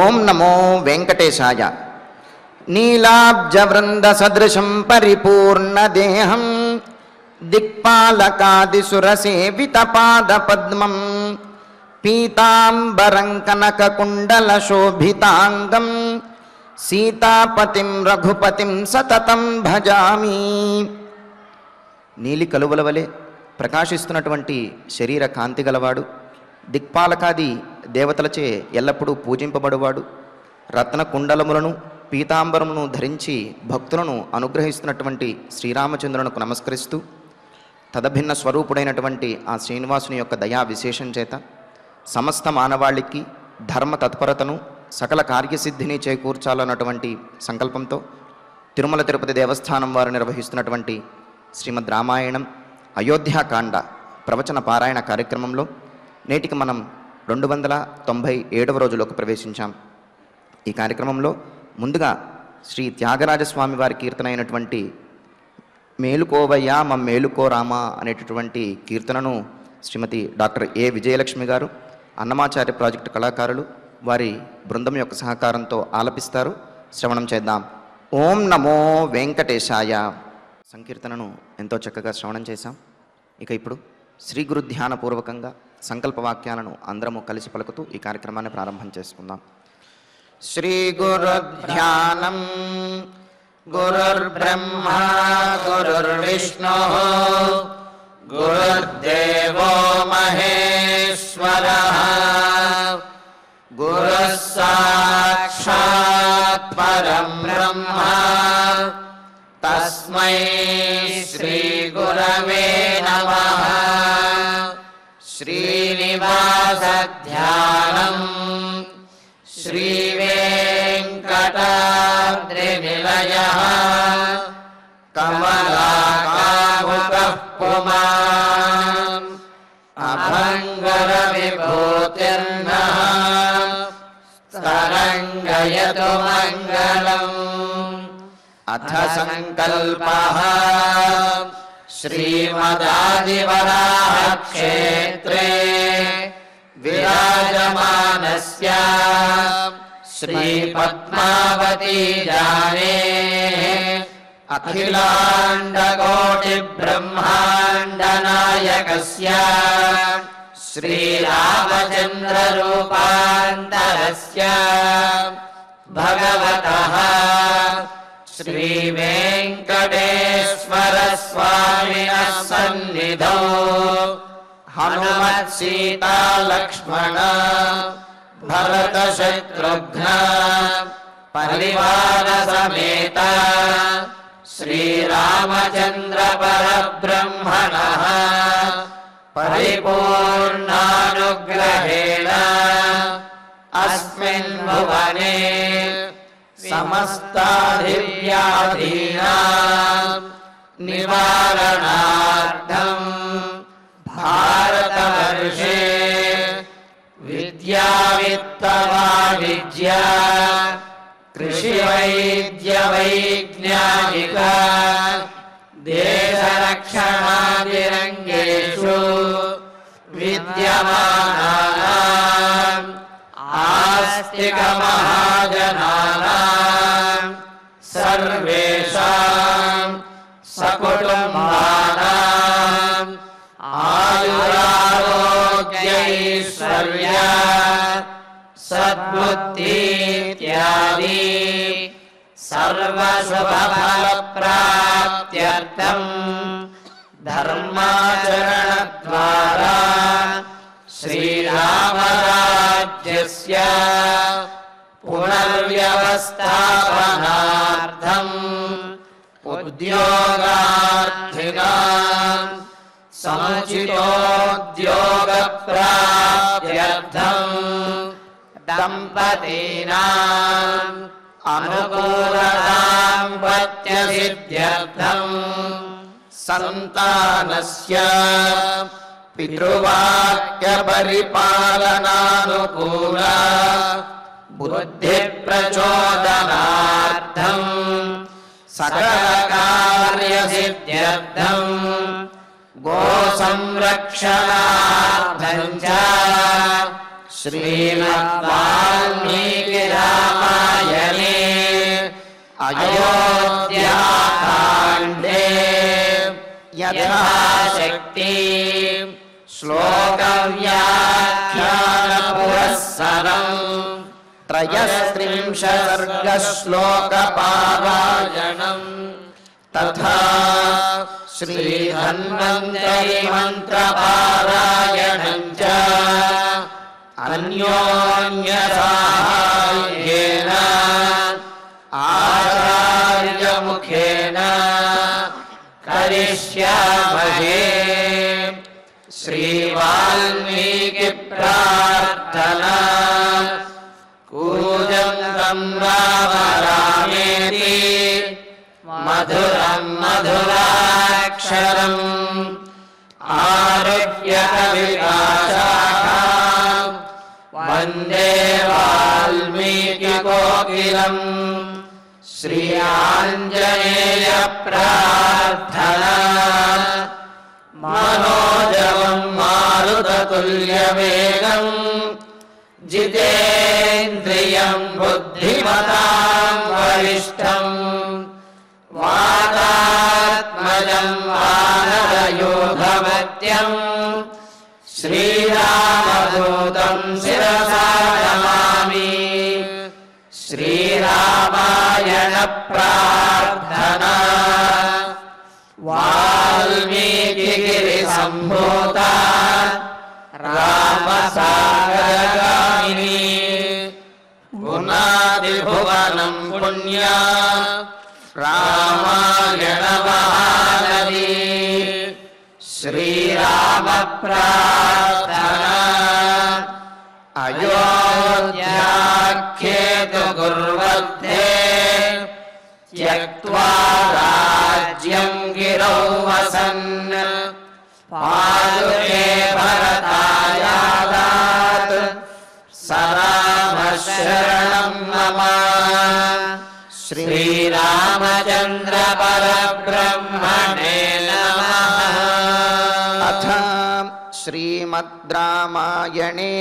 ఓం నమో వెంకటేశాయ. నీలాబ్జవృందసదృశం పరిపూర్ణదేహం దిక్పాలకాదిసురసేవితపాదపద్మం పీతాంబరం కనకకుండలశోభితాంగం సీతాపతిం రఘుపతిం సతతం భజామి. నీలి కలువల వలె ప్రకాశిస్తున్నటువంటి శరీర కాంతి గలవాడు, దిక్పాలకాది దేవతలచే ఎల్లప్పుడూ పూజింపబడువాడు, రత్న కుండలములను పీతాంబరమును ధరించి భక్తులను అనుగ్రహిస్తున్నటువంటి శ్రీరామచంద్రునికి నమస్కరిస్తూ తదభిన్న స్వరూపుడైనటువంటి ఆ శ్రీనివాసుని యొక్క దయా విశేషం చేత సమస్త మానవాళికి ధర్మ తత్పరతను సకల కార్యసిద్ధిని చేకూర్చాలన్నటువంటి సంకల్పంతో తిరుమల తిరుపతి దేవస్థానం వారు నిర్వహిస్తున్నటువంటి శ్రీమద్ రామాయణం అయోధ్యాకాండ ప్రవచన పారాయణ కార్యక్రమంలో నేటికి మనం 297వ రోజులోకి ప్రవేశించాం. ఈ కార్యక్రమంలో ముందుగా శ్రీ త్యాగరాజస్వామి వారి కీర్తన అయినటువంటి మేలుకోవయ్యా మేలుకో రామా అనేటటువంటి కీర్తనను శ్రీమతి డాక్టర్ ఏ విజయలక్ష్మి గారు, అన్నమాచార్య ప్రాజెక్టు కళాకారులు వారి బృందం యొక్క సహకారంతో ఆలపిస్తారు. శ్రవణం చేద్దాం. ఓం నమో వెంకటేశాయ. సంకీర్తనను ఎంతో చక్కగా శ్రవణం చేశాం. ఇక ఇప్పుడు శ్రీ గురు ధ్యానపూర్వకంగా సంకల్పవాక్యాలను అందరము కలిసి పలుకుతూ ఈ కార్యక్రమాన్ని ప్రారంభం చేసుకుందాం. శ్రీ గురు ధ్యానం. గురుర్బ్రహ్మా గురుర్విష్ణు గురుర్దేవో మహేశ్వరః గురుః సాక్షాత్ పరం బ్రహ్మ తస్మై శ్రీ గురవే నమః. శ్రీనివాస ధ్యానం. శ్రీ వెంకటాద్రినిలయః కమలాకాముకః పుమాన్ అభంగర విభూతిర్నః స్తరంగయతు మంగళం. అథ సంకల్పః. శ్రీమదాదివరాహ క్షేత్రే విరాజమానస్య శ్రీ పద్మావతీ జానే అఖిలాండకోటి బ్రహ్మాండ నాయకస్య శ్రీరామచంద్ర రూపాంతరస్య భగవతః శ్రీ వెంకటేశ్వర స్వామినః సన్నిధౌ హనుమత్ సీతా లక్ష్మణ భరత శత్రుఘ్న పరివార సమేత శ్రీరామచంద్ర పరబ్రహ్మణః పరిపూర్ణానుగ్రహేణ అస్మిన్ భువనే సమస్తాధివ్యాధీనాం నివారణార్థం భారతవర్షే విద్యావిత్తవాణిజ్య కృషి వైద్య వైజ్ఞానిక దేశరక్షణాదిరంగేషు విద్యమానానాం ఆస్తిక మహాజనానాం సర్వేషాం సకుటుంబానాం ఆయురారోగ్యైశ్వర్య సద్బుద్ధిత్యాది సర్వశుభఫలప్రాప్త్యర్థం ధర్మాచరణద్వారా శ్రీరామరాజ్యస్య పునర్వ్యవస్థాపనార్థం ఉద్యోగార్థినాం సముచితోద్యోగప్రాప్త్యర్థం దంపతీనాం అనుకూల దాంపత్య సిద్ధ్యర్థం సంతానస్య పితృవాక్య పరిపాలనానుకూల బుద్ధి ప్రచోదనార్థం సకల కార్య సిద్ధ్యర్థం గో సంరక్షణార్థం చ శ్రీమద్వాల్మీకి రామాయణే అయోధ్యాకాండే యథాశక్తి శ్లోకవ్యాఖ్యాన పురస్సరం त्रयस्त्रिंशत्सर्गश्लोकपारायणं तथा श्रीधन्वन्तरि मन्त्रपारायणं च अन्योन्यसाहाय्येन आचार्यमुखेन करिष्यामहे। श्रीवाल्मीकिप्रार्थना कूजन्तं राम रामेति मधुरं मधुराक्षरम् आरुह्य कविकाशाखां वन्दे वाल्मीकिकोकिलम्। श्री आञ्जनेय प्रार्थना मनोजवं मारुततुल्यवेगम् जितेन्द्रियं बुद्धिमतां वरिष्ठम् वातात्मजं वानरयोधमत्यं श्रीरामदूतं शिरसा नमामि। श्रीरामायण प्रार्थना वाल्मीकिगिरिसम्भूता रामसागरगामिनी पुनादिभुवनं पुण्या रामायण महानदी। श्रीराम प्रार्थना अयोध्याख्येतुर्मध्ये त्यक्त्वा राज्यं गिरौ वसन् पादुके भरतायादात् स रामः शरणं मम। श्रीरामचन्द्र परब्रह्मणे नमः। अथ श्रीमद् रामायणे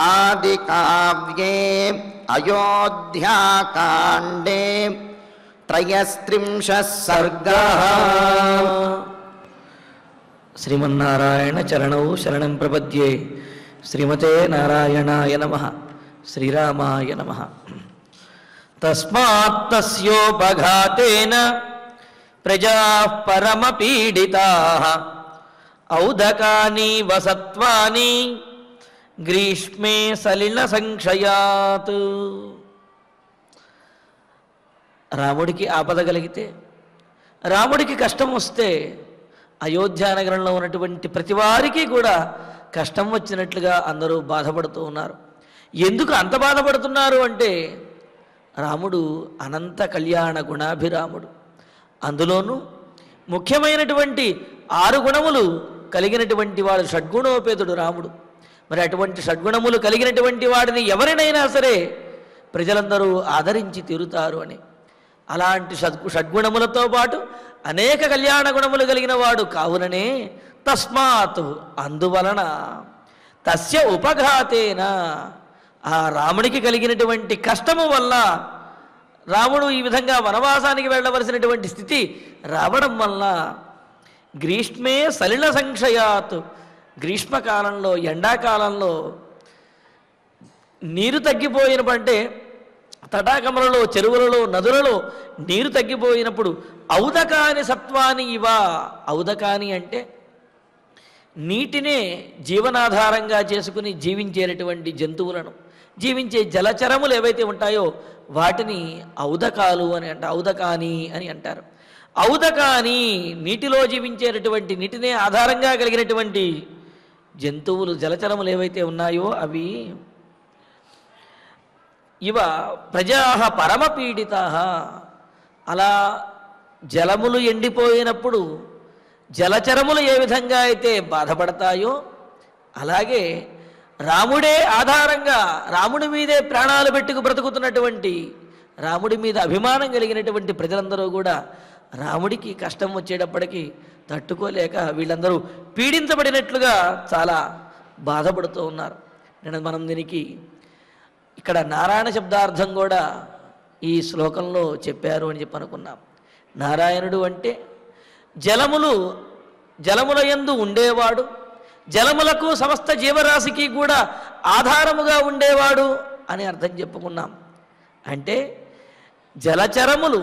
आदिकाव्ये अयोध्याकाण्डे त्रयस्त्रिंशः सर्गः। శ్రీమన్నారాయణ చరణౌ శరణం ప్రపద్యే శ్రీమతే నారాయణాయ నమః శ్రీరామాయ నమః. తస్మాత్ తస్యోపఘాతేన ప్రజాః పరమపీడితాః ఔదకాని వసత్వాని గ్రీష్మే సలిల సంక్షయాత్. రాముడికి ఆపద కలిగితే, రాముడికి కష్టం వస్తే అయోధ్యానగరంలో ఉన్నటువంటి ప్రతి వారికి కూడా కష్టం వచ్చినట్లుగా అందరూ బాధపడుతూ ఉన్నారు. ఎందుకు అంత బాధపడుతున్నారు అంటే రాముడు అనంత కళ్యాణ గుణాభిరాముడు. అందులోనూ ముఖ్యమైనటువంటి 6 గుణములు కలిగినటువంటి వాడు షడ్గుణోపేతుడు రాముడు. మరి అటువంటి షడ్గుణములు కలిగినటువంటి వాడిని ఎవరినైనా సరే ప్రజలందరూ ఆదరించి తీరుతారు అని. అలాంటి షడ్గుణములతో పాటు అనేక కళ్యాణ గుణములు కలిగిన వాడు కావుననే తస్మాత్ అందువలన తస్య ఉపఘాతేన ఆ రాముడికి కలిగినటువంటి కష్టము వల్ల రాముడు ఈ విధంగా వనవాసానికి వెళ్ళవలసినటువంటి స్థితి రావడం వల్ల గ్రీష్మే సలిల సంక్షయాత్ గ్రీష్మకాలంలో ఎండాకాలంలో నీరు తగ్గిపోయినప్పుడంటే తటాకములలో చెరువులలో నదులలో నీరు తగ్గిపోయినప్పుడు ఔదకాని సత్వాని ఇవ. ఔదకాని అంటే నీటినే జీవనాధారంగా చేసుకుని జీవించేటటువంటి జంతువులను, జీవించే జలచరములు ఏవైతే ఉంటాయో వాటిని ఔదకాలు అని ఔదకాని అని అంటారు. ఔదకాని నీటిలో జీవించేటటువంటి నీటినే ఆధారంగా కలిగినటువంటి జంతువులు జలచరములు ఏవైతే ఉన్నాయో అవి ఇవ ప్రజా పరమపీడితా. అలా జలములు ఎండిపోయినప్పుడు జలచరములు ఏ విధంగా అయితే బాధపడతాయో అలాగే రాముడే ఆధారంగా రాముడి మీదే ప్రాణాలు పెట్టుకు బ్రతుకుతున్నటువంటి రాముడి మీద అభిమానం కలిగినటువంటి ప్రజలందరూ కూడా రాముడికి కష్టం వచ్చేటప్పటికీ తట్టుకోలేక వీళ్ళందరూ పీడించబడినట్లుగా చాలా బాధపడుతూ ఉన్నారు. నేను మనం దీనికి ఇక్కడ నారాయణ శబ్దార్థం కూడా ఈ శ్లోకంలో చెప్పారు అని చెప్పి అనుకున్నాం. నారాయణుడు అంటే జలముల యందు ఉండేవాడు, జలములకు సమస్త జీవరాశికి కూడా ఆధారముగా ఉండేవాడు అని అర్థం చెప్పుకున్నాం. అంటే జలములు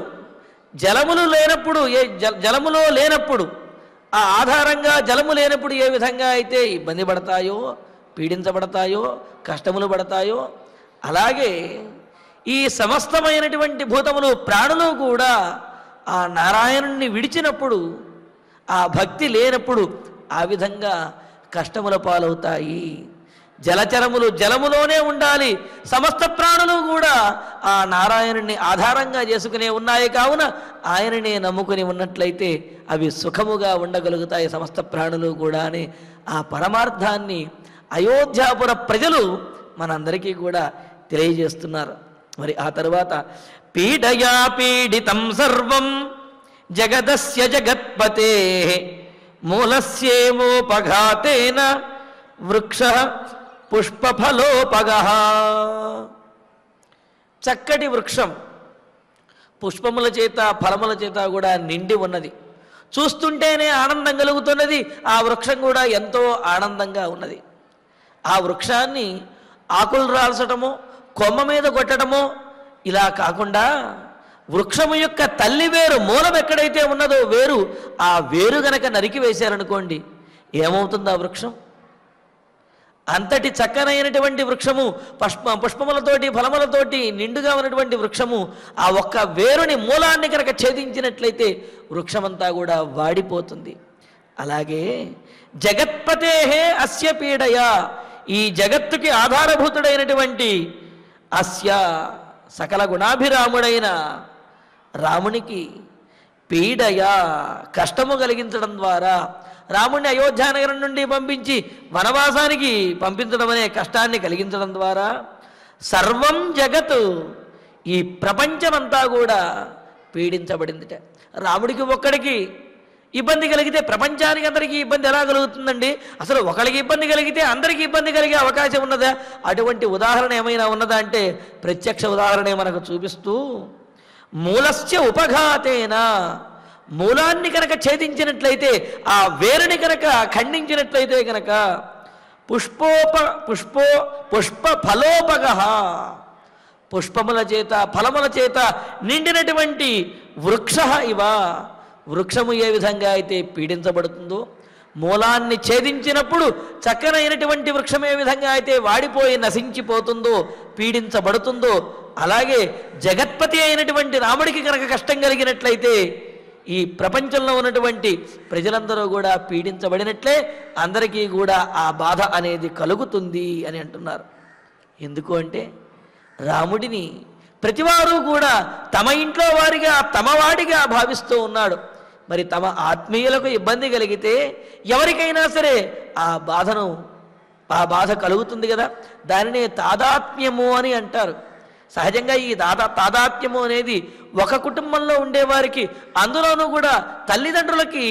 లేనప్పుడు జలములో లేనప్పుడు ఆ ఆధారంగా జలము లేనప్పుడు ఏ విధంగా అయితే ఇబ్బంది పడతాయో, పీడించబడతాయో, కష్టములు పడతాయో, అలాగే ఈ సమస్తమైనటువంటి భూతములు ప్రాణులు కూడా ఆ నారాయణుణ్ణి విడిచినప్పుడు, ఆ భక్తి లేనప్పుడు ఆ విధంగా కష్టముల పాలవుతాయి. జలచరములు జలములోనే ఉండాలి, సమస్త ప్రాణులు కూడా ఆ నారాయణుణ్ణి ఆధారంగా చేసుకునే ఉన్నాయి. కావున ఆయననే నమ్ముకుని ఉన్నట్లయితే అవి సుఖముగా ఉండగలుగుతాయి సమస్త ప్రాణులు కూడా అని ఆ పరమార్థాన్ని అయోధ్యాపుర ప్రజలు మనందరికీ కూడా తెలియజేస్తున్నారు. మరి ఆ తరువాత పీడయా పీడితం సర్వం జగదస్య జగత్పతే మూలస్యేమోపఘాతేన వృక్ష పుష్పఫలోపగః. చక్కటి వృక్షం పుష్పముల చేత ఫలముల చేత కూడా నిండి ఉన్నది. చూస్తుంటేనే ఆనందం కలుగుతున్నది. ఆ వృక్షం కూడా ఎంతో ఆనందంగా ఉన్నది. ఆ వృక్షాన్ని ఆకులు రాల్చటమో, కొమ్మ మీద కొట్టడమో ఇలా కాకుండా వృక్షము యొక్క తల్లి వేరు, మూలం ఎక్కడైతే ఉన్నదో వేరు, ఆ వేరు గనక నరికి వేశారనుకోండి ఏమవుతుంది ఆ వృక్షం? అంతటి చక్కనైనటువంటి వృక్షము, పుష్పములతోటి ఫలములతోటి నిండుగా ఉన్నటువంటి వృక్షము, ఆ ఒక్క వేరుని మూలాన్ని కనుక ఛేదించినట్లయితే వృక్షమంతా కూడా వాడిపోతుంది. అలాగే జగత్పతే అస్య పీడయ, ఈ జగత్తుకి ఆధారభూతుడైనటువంటి అస్య సకల గుణాభిరాముడైన రామునికి పీడయ కష్టము కలిగించడం ద్వారా, రాముణ్ణి అయోధ్యానగరం నుండి పంపించి వనవాసానికి పంపించడం అనే కష్టాన్ని కలిగించడం ద్వారా సర్వం జగత్, ఈ ప్రపంచమంతా కూడా పీడించబడిందిట. రాముడికి ఒక్కడికి ఇబ్బంది కలిగితే ప్రపంచానికి అందరికీ ఇబ్బంది ఎలా కలుగుతుందండి? అసలు ఒకరికి ఇబ్బంది కలిగితే అందరికీ ఇబ్బంది కలిగే అవకాశం ఉన్నదా? అటువంటి ఉదాహరణ ఏమైనా ఉన్నదా అంటే ప్రత్యక్ష ఉదాహరణే మనకు చూపిస్తూ, మూలస్య ఉపఘాతేన, మూలాన్ని కనుక ఛేదించినట్లయితే, ఆ వేరుని కనుక ఖండించినట్లయితే కనుక పుష్ప ఫలోపగః, పుష్పముల చేత ఫలముల చేత నిండినటువంటి వృక్ష ఇవ, వృక్షము ఏ విధంగా అయితే పీడించబడుతుందో, మూలాన్ని ఛేదించినప్పుడు చక్కనైనటువంటి వృక్షం ఏ విధంగా అయితే వాడిపోయి నశించిపోతుందో, పీడించబడుతుందో, అలాగే జగత్పతి అయినటువంటి రాముడికి కనుక కష్టం కలిగినట్లయితే ఈ ప్రపంచంలో ఉన్నటువంటి ప్రజలందరూ కూడా పీడించబడినట్లే అందరికీ కూడా ఆ బాధ అనేది కలుగుతుంది అని అంటున్నారు. ఎందుకు అంటే రాముడిని ప్రతివారు కూడా తమ ఇంట్లో వారిగా, తమ వాడిగా భావిస్తూ ఉన్నాడు. మరి తమ ఆత్మీయులకు ఇబ్బంది కలిగితే ఎవరికైనా సరే ఆ బాధ కలుగుతుంది కదా. దానినే తాదాత్మ్యము అని అంటారు. సహజంగా ఈ తాదాత్మ్యము అనేది ఒక కుటుంబంలో ఉండేవారికి, అందులోనూ కూడా తల్లిదండ్రులకి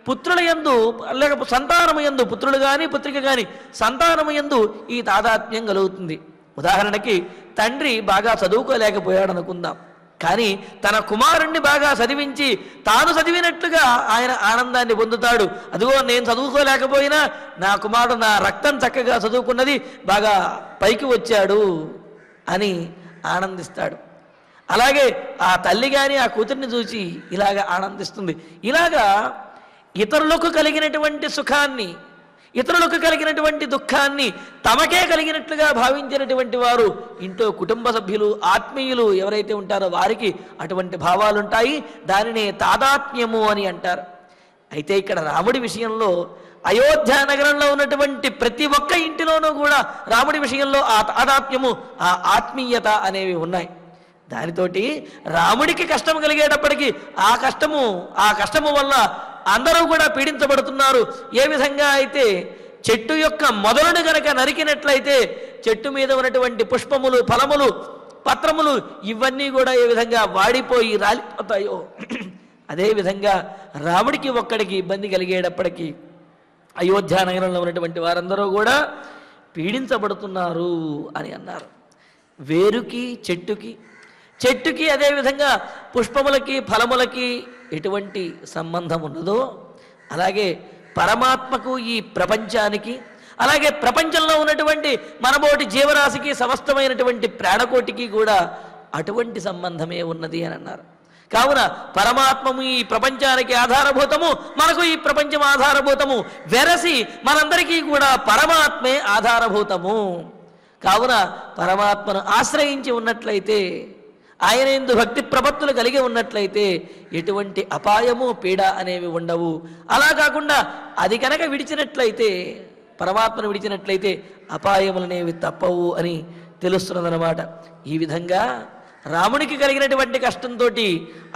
పుత్రుల యందు లేక సంతానము యందు, పుత్రులు కానీ పుత్రిక కానీ సంతానము యందు ఈ తాదాత్మ్యం కలుగుతుంది. ఉదాహరణకి తండ్రి బాగా చదువుకోలేకపోయాడు అనుకుందాం, కానీ తన కుమారుణ్ణి బాగా చదివించి తాను చదివినట్లుగా ఆయన ఆనందాన్ని పొందుతాడు. అదిగో నేను చదువుకోలేకపోయినా నా కుమారుడు నా రక్తం చక్కగా చదువుకున్నది, బాగా పైకి వచ్చాడు అని ఆనందిస్తాడు. అలాగే ఆ తల్లి కానీ ఆ కూతుర్ని చూసి ఇలాగ ఆనందిస్తుంది. ఇలాగా ఇతరులకు కలిగినటువంటి సుఖాన్ని, ఇతరులకు కలిగినటువంటి దుఃఖాన్ని తమకే కలిగినట్లుగా భావించినటువంటి వారు ఇంట్లో కుటుంబ సభ్యులు, ఆత్మీయులు ఎవరైతే ఉంటారో వారికి అటువంటి భావాలు ఉంటాయి. దానినే తాదాత్మ్యము అని అంటారు. అయితే ఇక్కడ రాముడి విషయంలో అయోధ్య నగరంలో ఉన్నటువంటి ప్రతి ఒక్క ఇంటిలోనూ కూడా రాముడి విషయంలో ఆ తాదాత్మ్యము, ఆ ఆత్మీయత అనేవి ఉన్నాయి. దానితోటి రాముడికి కష్టం కలిగేటప్పటికీ ఆ కష్టము వల్ల అందరూ కూడా పీడించబడుతున్నారు. ఏ విధంగా అయితే చెట్టు యొక్క మొదలుని గనక నరికినట్లయితే చెట్టు మీద ఉన్నటువంటి పుష్పములు, ఫలములు, పత్రములు ఇవన్నీ కూడా ఏ విధంగా వాడిపోయి రాలిపోతాయో, అదేవిధంగా రాముడికి ఒక్కడికి ఇబ్బంది కలిగేటప్పటికీ అయోధ్య నగరంలో ఉన్నటువంటి వారందరూ కూడా పీడించబడుతున్నారు అని అన్నారు. వేరుకి చెట్టుకి అదేవిధంగా పుష్పములకి ఫలములకి ఎటువంటి సంబంధం ఉన్నదో అలాగే పరమాత్మకు ఈ ప్రపంచానికి అలాగే ప్రపంచంలో ఉన్నటువంటి మనబోటి జీవరాశికి సమస్తమైనటువంటి ప్రాణకోటికి కూడా అటువంటి సంబంధమే ఉన్నది అని అన్నారు. కావున పరమాత్మము ఈ ప్రపంచానికి ఆధారభూతము, మనకు ఈ ప్రపంచం ఆధారభూతము, వెరసి మనందరికీ కూడా పరమాత్మే ఆధారభూతము. కావున పరమాత్మను ఆశ్రయించి ఉన్నట్లయితే, ఆయన యందు భక్తి ప్రపత్తులు కలిగి ఉన్నట్లయితే ఎటువంటి అపాయము పీడ అనేవి ఉండవు. అలా కాకుండా అది కనుక విడిచినట్లయితే, పరమాత్మను విడిచినట్లయితే అపాయములనేవి తప్పవు అని తెలుస్తున్నదన్నమాట. ఈ విధంగా రామునికి కలిగినటువంటి కష్టంతో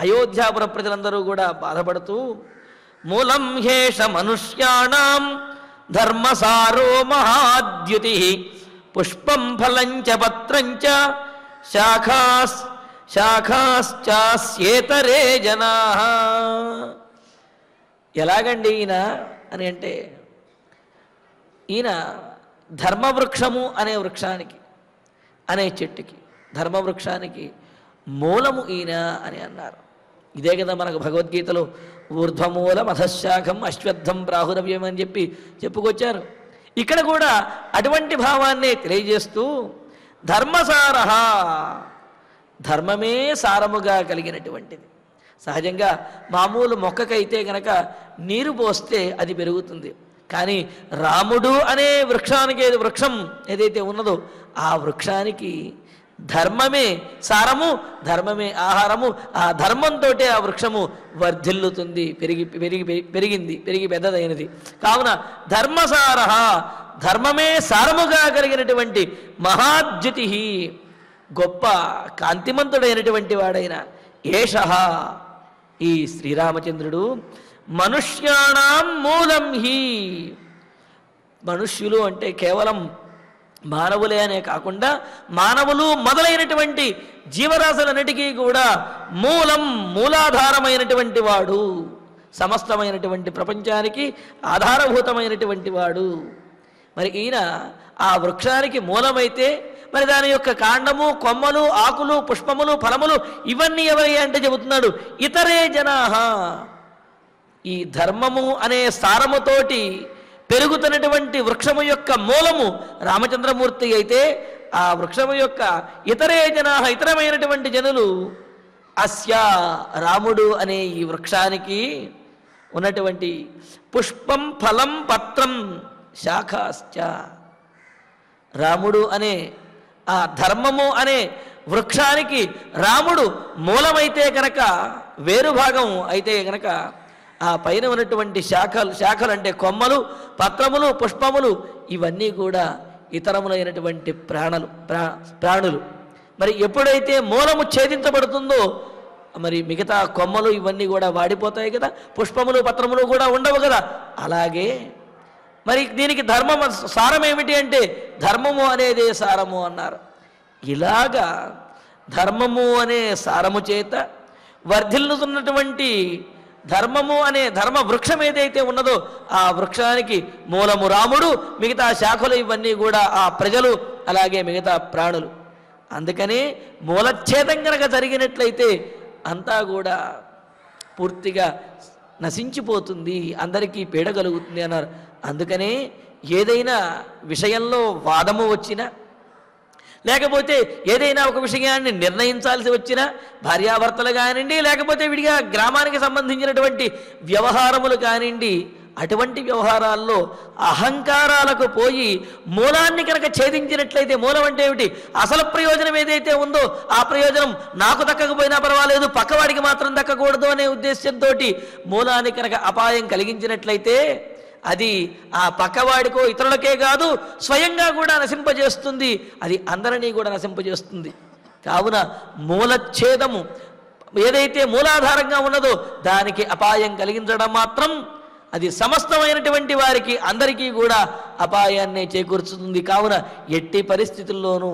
అయోధ్యాపుర ప్రజలందరూ కూడా బాధపడుతూ మూలం హేష మనుష్యాణం ధర్మసారో మహాద్యుతి పుష్పం ఫలంచ పత్రంచ శాఖాశ్చాస్యేతరే జనా. ఎలాగండి ఈయన అని అంటే, ఈయన ధర్మవృక్షము అనే వృక్షానికి, అనే చెట్టుకి, ధర్మవృక్షానికి మూలము ఈయన అని అన్నారు. ఇదే కదా మనకు భగవద్గీతలో ఊర్ధ్వమూలం అధశాఖం అశ్వత్థం ప్రాహురవ్యం అని చెప్పుకొచ్చారు. ఇక్కడ కూడా అటువంటి భావాన్నే తెలియజేస్తూ ధర్మసార, ధర్మమే సారముగా కలిగినటువంటిది. సహజంగా మామూలు మొక్కకైతే గనక నీరు పోస్తే అది పెరుగుతుంది. కానీ రాముడు అనే వృక్షం ఏదైతే ఉన్నదో ఆ వృక్షానికి ధర్మమే సారము, ధర్మమే ఆహారము. ఆ ధర్మంతో ఆ వృక్షము వర్ధిల్లుతుంది, పెరిగి పెద్దదైనది. కావున ధర్మసార, ధర్మమే సారముగా కలిగినటువంటి మహాద్యుతి, గొప్ప కాంతిమంతుడైనటువంటి వాడైన ఏష ఈ శ్రీరామచంద్రుడు మనుష్యాణం మూలం హి. మనుష్యులు అంటే కేవలం మానవులే అనే కాకుండా మానవులు మొదలైనటువంటి జీవరాశులన్నిటికీ కూడా మూలాధారమైనటువంటి వాడు, సమస్తమైనటువంటి ప్రపంచానికి ఆధారభూతమైనటువంటి వాడు. మరి ఈయన ఆ వృక్షానికి మూలమైతే మరి దాని యొక్క కాండము, కొమ్మలు, ఆకులు, పుష్పములు, ఫలములు ఇవన్నీ ఎవరి అంటే చెబుతున్నాడు ఇతరే జనాహ. ఈ ధర్మము అనే సారముతోటి పెరుగుతున్నటువంటి వృక్షము యొక్క మూలము రామచంద్రమూర్తి అయితే, ఆ వృక్షము యొక్క ఇతరే జనాహ, ఇతరమైనటువంటి జనులు అస్య రాముడు అనే ఈ వృక్షానికి ఉన్నటువంటి పుష్పం ఫలం పత్రం శాఖాశ్చ, రాముడు అనే ఆ ధర్మము అనే వృక్షానికి రాముడు మూలమైతే కనుక, వేరు భాగం అయితే కనుక ఆ పైన ఉన్నటువంటి శాఖలు అంటే కొమ్మలు, పత్రములు, పుష్పములు ఇవన్నీ కూడా ఇతరములైనటువంటి ప్రాణులు. మరి ఎప్పుడైతే మూలము ఛేదించబడుతుందో మరి మిగతా కొమ్మలు ఇవన్నీ కూడా వాడిపోతాయి కదా, పుష్పములు, పత్రములు కూడా ఉండవు కదా. అలాగే మరి దీనికి ధర్మం సారం ఏమిటి అంటే ధర్మము అనేదే సారము అన్నారు. ఇలాగా ధర్మము అనే సారము చేత వర్ధిల్లుతున్నటువంటి ధర్మము అనే ధర్మ వృక్షం ఏదైతే ఉన్నదో ఆ వృక్షానికి మూలము రాముడు, మిగతా శాఖలు ఇవన్నీ కూడా ఆ ప్రజలు, అలాగే మిగతా ప్రాణులు. అందుకనే మూలఛేదం కనుక జరిగినట్లయితే అంతా కూడా పూర్తిగా నశించిపోతుంది, అందరికీ పీడ కలుగుతుంది అన్నారు. అందుకనే ఏదైనా విషయంలో వాదము వచ్చినా, లేకపోతే ఏదైనా ఒక విషయాన్ని నిర్ణయించాల్సి వచ్చినా, భార్యాభర్తలు కానివ్వండి, లేకపోతే విడిగా గ్రామానికి సంబంధించినటువంటి వ్యవహారములు కానివ్వండి, అటువంటి వ్యవహారాల్లో అహంకారాలకు పోయి మూలాన్ని కనుక ఛేదించినట్లయితే, మూలం అంటే ఏమిటి, అసలు ప్రయోజనం ఏదైతే ఉందో ఆ ప్రయోజనం నాకు దక్కకపోయినా పర్వాలేదు, పక్కవాడికి మాత్రం దక్కకూడదు అనే ఉద్దేశంతో మూలాన్ని కనుక అపాయం కలిగించినట్లయితే అది ఆ పక్కవాడికో ఇతరులకే కాదు స్వయంగా కూడా నశింపజేస్తుంది, అది అందరినీ కూడా నశింపజేస్తుంది. కావున మూలఛేదము ఏదైతే మూలాధారంగా ఉన్నదో దానికి అపాయం కలిగించడం మాత్రం అది సమస్తమైనటువంటి వారికి అందరికీ కూడా అపాయాన్నే చేకూర్చుతుంది. కావున ఎట్టి పరిస్థితుల్లోనూ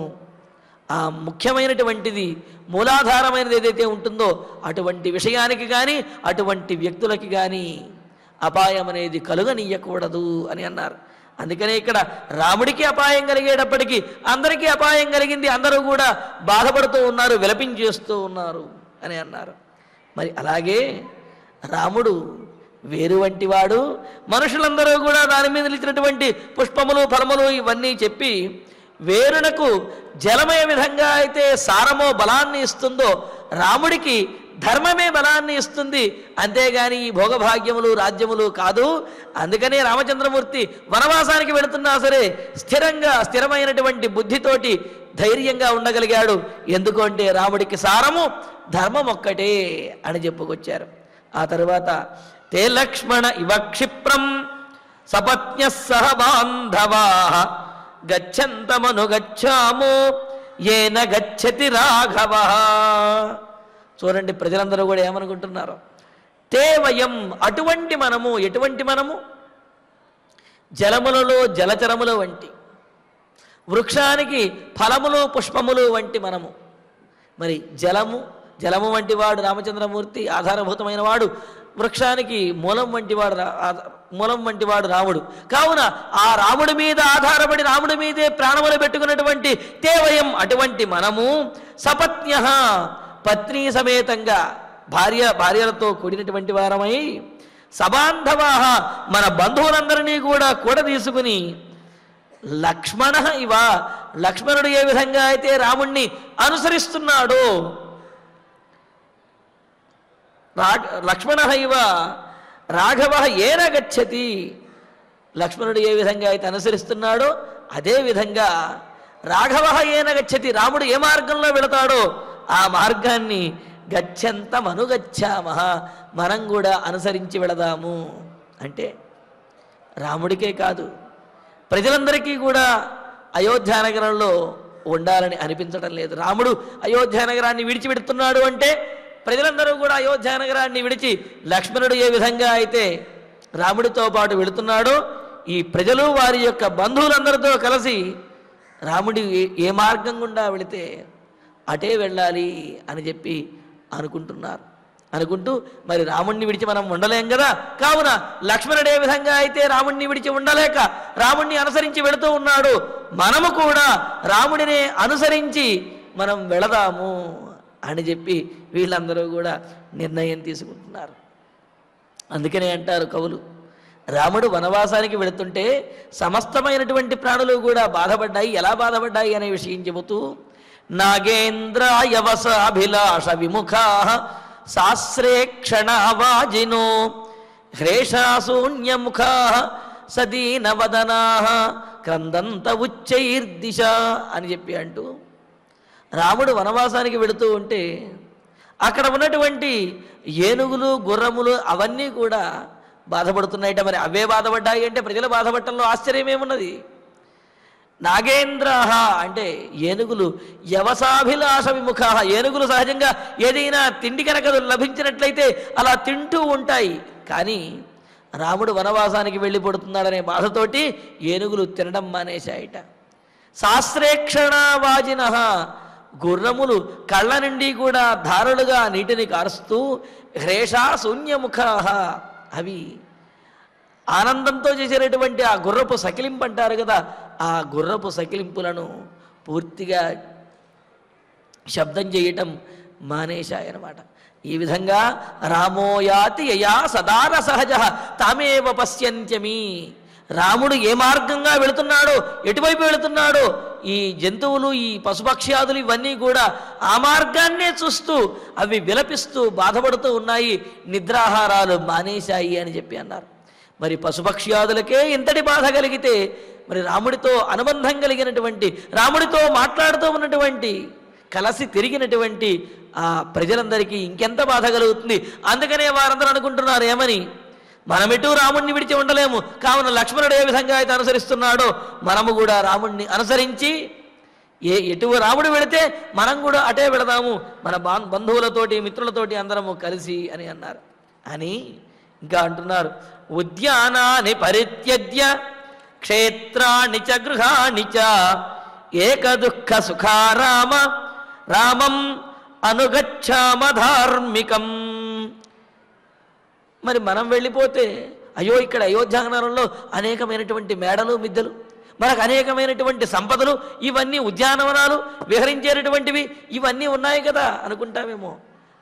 ఆ ముఖ్యమైనటువంటిది మూలాధారమైనది ఏదైతే ఉంటుందో అటువంటి విషయానికి కానీ అటువంటి వ్యక్తులకి కానీ అపాయం అనేది కలుగనీయకూడదు అని అన్నారు. అందుకనే ఇక్కడ రాముడికి అపాయం కలిగేటప్పటికీ అందరికీ అపాయం కలిగింది, అందరూ కూడా బాధపడుతూ ఉన్నారు, విలపించేస్తూ ఉన్నారు అని అన్నారు. మరి అలాగే రాముడు వేరు వంటి వాడు, మనుషులందరూ కూడా దాని మీద నిలిచినటువంటి పుష్పములు ఫలములు ఇవన్నీ చెప్పి వేరునకు జలమయ విధంగా అయితే సారమో బలాన్ని ఇస్తుందో రాముడికి ధర్మమే బలాన్ని ఇస్తుంది, అంతేగాని ఈ భోగభాగ్యములు రాజ్యములు కాదు. అందుకనే రామచంద్రమూర్తి వనవాసానికి వెళుతున్నా సరే స్థిరమైనటువంటి బుద్ధితోటి ధైర్యంగా ఉండగలిగాడు. ఎందుకు అంటే రాముడికి సారము ధర్మం ఒక్కటే అని చెప్పుకొచ్చారు. ఆ తరువాత తే లక్ష్మణ ఇవ క్షిప్రం సపత్న్య సహ బాంధవా గచ్చంతమను గచ్చాము ఏన గచ్చతి రాఘవ. చూడండి ప్రజలందరూ కూడా ఏమనుకుంటున్నారు, తే వయం అటువంటి మనము, ఎటువంటి మనము, జలములలో జలచరముల వంటి, వృక్షానికి ఫలములు పుష్పములు వంటి మనము. మరి జలము వంటి వాడు రామచంద్రమూర్తి ఆధారభూతమైన వాడు, వృక్షానికి మూలం వంటి వాడు రాముడు. కావున ఆ రాముడి మీద ఆధారపడి రాముడి మీదే ప్రాణములు పెట్టుకున్నటువంటి తేవయం అటువంటి మనము సపత్న్య పత్ని సమేతంగా భార్యలతో కూడినటువంటి వారమై సబాంధవాహ మన బంధువులందరినీ కూడా తీసుకుని లక్ష్మణ ఇవ లక్ష్మణుడు ఏ విధంగా అయితే రాముణ్ణి అనుసరిస్తున్నాడో లక్ష్మణ ఇవ రాఘవ ఏన గచ్చతి, లక్ష్మణుడు ఏ విధంగా అయితే అనుసరిస్తున్నాడో అదే విధంగా రాఘవ ఏన గచ్చతి, రాముడు ఏ మార్గంలో వెళతాడో ఆ మార్గాన్ని గచ్చంతమనుగచ్చామః మనం కూడా అనుసరించి వెళదాము. అంటే రాముడికే కాదు ప్రజలందరికీ కూడా అయోధ్యానగరంలో ఉండాలని అనిపించడం లేదు. రాముడు అయోధ్యానగరాన్ని విడిచిపెడుతున్నాడు అంటే ప్రజలందరూ కూడా అయోధ్యానగరాన్ని విడిచి లక్ష్మణుడు ఏ విధంగా అయితే రాముడితో పాటు వెళుతున్నాడో ఈ ప్రజలు వారి యొక్క బంధువులందరితో కలిసి రాముడి ఏ మార్గం గుండా వెళితే అటే వెళ్ళాలి అని చెప్పి అనుకుంటూ మరి రాముణ్ణి విడిచి మనం ఉండలేం కదా. కావున లక్ష్మణుడు ఏ విధంగా అయితే రాముణ్ణి విడిచి ఉండలేక రాముణ్ణి అనుసరించి వెళుతూ ఉన్నాడు, మనము కూడా రాముడినే అనుసరించి మనం వెళదాము అని చెప్పి వీళ్ళందరూ కూడా నిర్ణయం తీసుకుంటున్నారు. అందుకనే అంటారు కవులు, రాముడు వనవాసానికి వెళుతుంటే సమస్తమైనటువంటి ప్రాణులు కూడా బాధపడ్డాయి. ఎలా బాధపడ్డాయి అనే విషయం చెబుతూ నాగేంద్రాయవసాభిలాష విముఖా శాస్త్రేక్షణావాజినో హ్రేషాశూన్యముఖా సదీనవదనా క్రందంత ఉచ్చైర్దిశ అని చెప్పి అంటూ రాముడు వనవాసానికి వెళుతూ ఉంటే అక్కడ ఉన్నటువంటి ఏనుగులు గుర్రములు అవన్నీ కూడా బాధపడుతున్నాయట. మరి అవే బాధపడ్డాయి అంటే ప్రజలు బాధపడటంలో ఆశ్చర్యమేమున్నది. నాగేంద్రాహ అంటే ఏనుగులు యవసాభిలాష విముఖ, ఏనుగులు సహజంగా ఏదైనా తిండి కనుక లభించినట్లయితే అలా తింటూ ఉంటాయి. కానీ రాముడు వనవాసానికి వెళ్ళిపడుతున్నాడనే బాధతోటి ఏనుగులు తినడం మానేశాయట. శాస్త్రేక్షణావాజిన గుర్రములు కళ్ళ నుండి కూడా ధారలుగా నీటిని కారుస్తూ హ్రేషా శూన్యముఖా అవి ఆనందంతో చేసేటటువంటి ఆ గుర్రపు సకిలింపు అంటారు కదా, ఆ గుర్రపు సకిలింపులను పూర్తిగా శబ్దం చేయటం మానేశాయన్నమాట. ఈ విధంగా రామోయాతి యయా సదార సహజ తామేవ పశ్యంత్యమి, రాముడు ఏ మార్గంగా వెళుతున్నాడో ఎటువైపు వెళుతున్నాడో ఈ జంతువులు ఈ పశుపక్ష్యాదులు ఇవన్నీ కూడా ఆ మార్గాన్నే చూస్తూ అవి విలపిస్తూ బాధపడుతూ ఉన్నాయి, నిద్రాహారాలు మానేశాయి అని చెప్పి అన్నారు. మరి పశుపక్ష్యాదులకే ఇంతటి బాధ కలిగితే మరి రాముడితో అనుబంధం కలిగినటువంటి రాముడితో మాట్లాడుతూ ఉన్నటువంటి కలిసి తిరిగినటువంటి ఆ ప్రజలందరికీ ఇంకెంత బాధ కలుగుతుంది. అందుకనే వారందరూ అనుకుంటున్నారు ఏమని, మనమిటూ రాముణ్ణి విడిచి ఉండలేము, కావున లక్ష్మణుడు ఏ విధంగా అయితే అనుసరిస్తున్నాడో మనము కూడా రాముణ్ణి అనుసరించి ఎటు రాముడు వెళితే మనం కూడా అటే వెళదాము, మన బంధువులతోటి మిత్రులతోటి అందరము కలిసి అని అన్నారు. అని ఇంకా అంటున్నారు, ఉద్యానాని పరిత్యజ్య క్షేత్రాణి చ గృహాణి చ ఏక దుఃఖ సుఖారామ రామం అనుగచ్చామ ధార్మికం. మరి మనం వెళ్ళిపోతే అయ్యో ఇక్కడ అయోధ్యానగరంలో అనేకమైనటువంటి మేడలు మిద్దెలు, మనకు అనేకమైనటువంటి సంపదలు, ఇవన్నీ ఉద్యానవనాలు విహరించేటటువంటివి ఇవన్నీ ఉన్నాయి కదా అనుకుంటామేమో.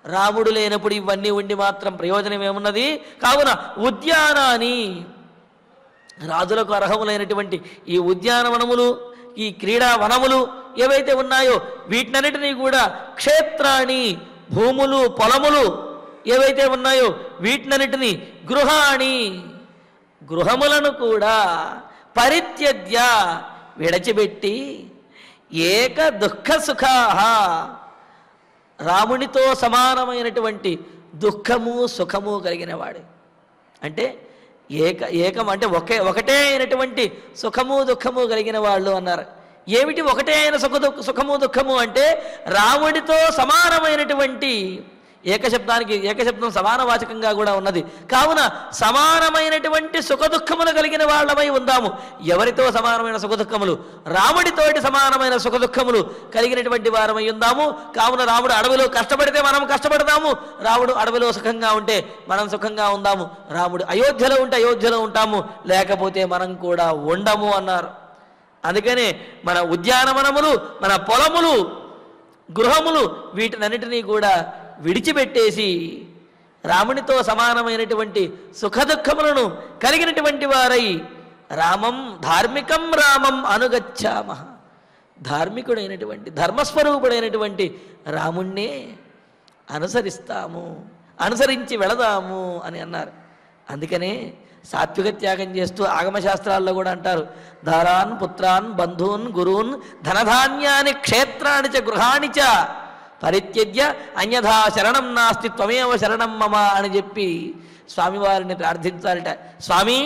రాముడు లేనప్పుడు ఇవన్నీ ఉండి మాత్రం ప్రయోజనం ఏమున్నది? కావున ఉద్యానాన్ని, రాజులకు అర్హములైనటువంటి ఈ ఉద్యానవనములు, ఈ క్రీడా వనములు ఏవైతే ఉన్నాయో వీటినన్నిటినీ కూడా, క్షేత్రాన్ని, భూములు పొలములు ఏవైతే ఉన్నాయో వీటినన్నిటినీ, గృహాణి, గృహములను కూడా పరిత్యజ్య విడచిపెట్టి, ఏక దుఃఖ సుఖాహ, రామునితో సమానమైనటువంటి దుఃఖము సుఖము కలిగిన వాడు. అంటే ఏకం అంటే ఒకటే అయినటువంటి సుఖము దుఃఖము కలిగిన వాళ్ళు అన్నారు. ఏమిటి ఒకటే అయిన సుఖము దుఃఖము అంటే రాముడితో సమానమైనటువంటి, ఏకశబ్దం సమానవాచకంగా కూడా ఉన్నది. కావున సమానమైనటువంటి సుఖ దుఃఖములు కలిగిన వాళ్ళమై ఉందాము. ఎవరితో సమానమైన సుఖ దుఃఖములు? రాముడితోటి సమానమైన సుఖ దుఃఖములు కలిగినటువంటి వారమై ఉందాము. కావున రాముడు అడవిలో కష్టపడితే మనం కష్టపడతాము, రాముడు అడవిలో సుఖంగా ఉంటే మనం సుఖంగా ఉందాము. రాముడు అయోధ్యలో ఉంటే అయోధ్యలో ఉంటాము, లేకపోతే మనం కూడా ఉండము అన్నారు. అందుకనే మన ఉద్యానవనములు, మన పొలములు, గృహములు వీటినన్నిటినీ కూడా విడిచిపెట్టేసి రామునితో సమానమైనటువంటి సుఖదుఖములను కలిగినటువంటి వారై రామం ధార్మికం రామం అనుగచ్చామ, ధార్మికుడైనటువంటి ధర్మస్వరూపుడైనటువంటి రాముణ్ణే అనుసరిస్తాము, అనుసరించి వెళదాము అని అన్నారు. అందుకనే సాత్విక త్యాగం చేస్తూ ఆగమశాస్త్రాల్లో కూడా అంటారు, దారాన్ పుత్రాన్ బంధూన్ గురూన్ ధనధాన్యాని క్షేత్రాన్ని చ గృహాణి చ పరిత్యజ్య అన్యథా శరణం నాస్తి త్వమేవ శరణం మమ అని చెప్పి స్వామివారిని ప్రార్థించాలట. స్వామి,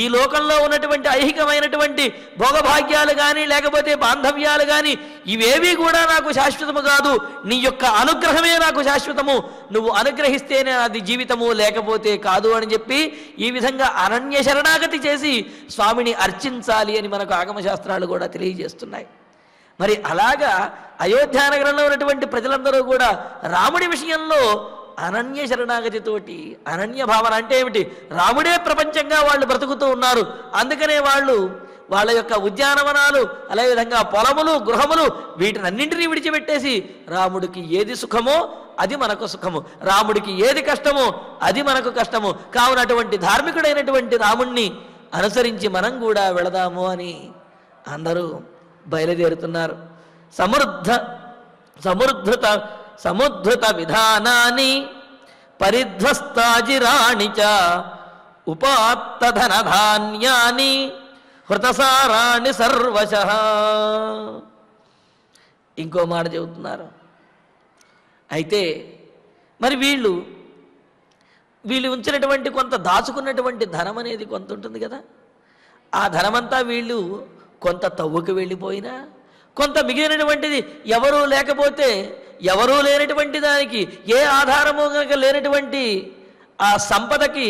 ఈ లోకంలో ఉన్నటువంటి ఐహికమైనటువంటి భోగభాగ్యాలు కానీ లేకపోతే బాంధవ్యాలు కానీ ఇవేవీ కూడా నాకు శాశ్వతము కాదు, నీ యొక్క అనుగ్రహమే నాకు శాశ్వతము, నువ్వు అనుగ్రహిస్తేనే అది జీవితము, లేకపోతే కాదు అని చెప్పి ఈ విధంగా అనన్య శరణాగతి చేసి స్వామిని అర్చించాలి అని మనకు ఆగమశాస్త్రాలు కూడా తెలియజేస్తున్నాయి. మరి అలాగా అయోధ్యానగరంలో ఉన్నటువంటి ప్రజలందరూ కూడా రాముడి విషయంలో అనన్య శరణాగతితోటి, అనన్య భావన అంటే ఏమిటి? రాముడే ప్రపంచంగా వాళ్ళు బ్రతుకుతూ ఉన్నారు. అందుకనే వాళ్ళు వాళ్ళ యొక్క ఉద్యానవనాలు, అదేవిధంగా పొలములు, గృహములు వీటినన్నింటినీ విడిచిపెట్టేసి రాముడికి ఏది సుఖమో అది మనకు సుఖము, రాముడికి ఏది కష్టమో అది మనకు కష్టము, కావున అటువంటి ధార్మికుడైనటువంటి రాముణ్ణి అనుసరించి మనం కూడా వెళదాము అని అందరూ బయలుదేరుతున్నారు. సముద్ధృత విధానాన్ని పరిధ్వస్తాజిరాణి చ ఉపాత్త ధనధాన్యాని హృతసారాణి సర్వశః. ఇంకో మాట చెబుతున్నారు. అయితే మరి వీళ్ళు ఉంచినటువంటి కొంత దాచుకున్నటువంటి ధనం అనేది కొంత ఉంటుంది కదా, ఆ ధనమంతా వీళ్ళు కొంత తవ్వుకు వెళ్ళిపోయినా, కొంత మిగిలినటువంటిది ఎవరూ లేకపోతే, ఎవరూ లేనటువంటి దానికి, ఏ ఆధారము కనుక లేనటువంటి ఆ సంపదకి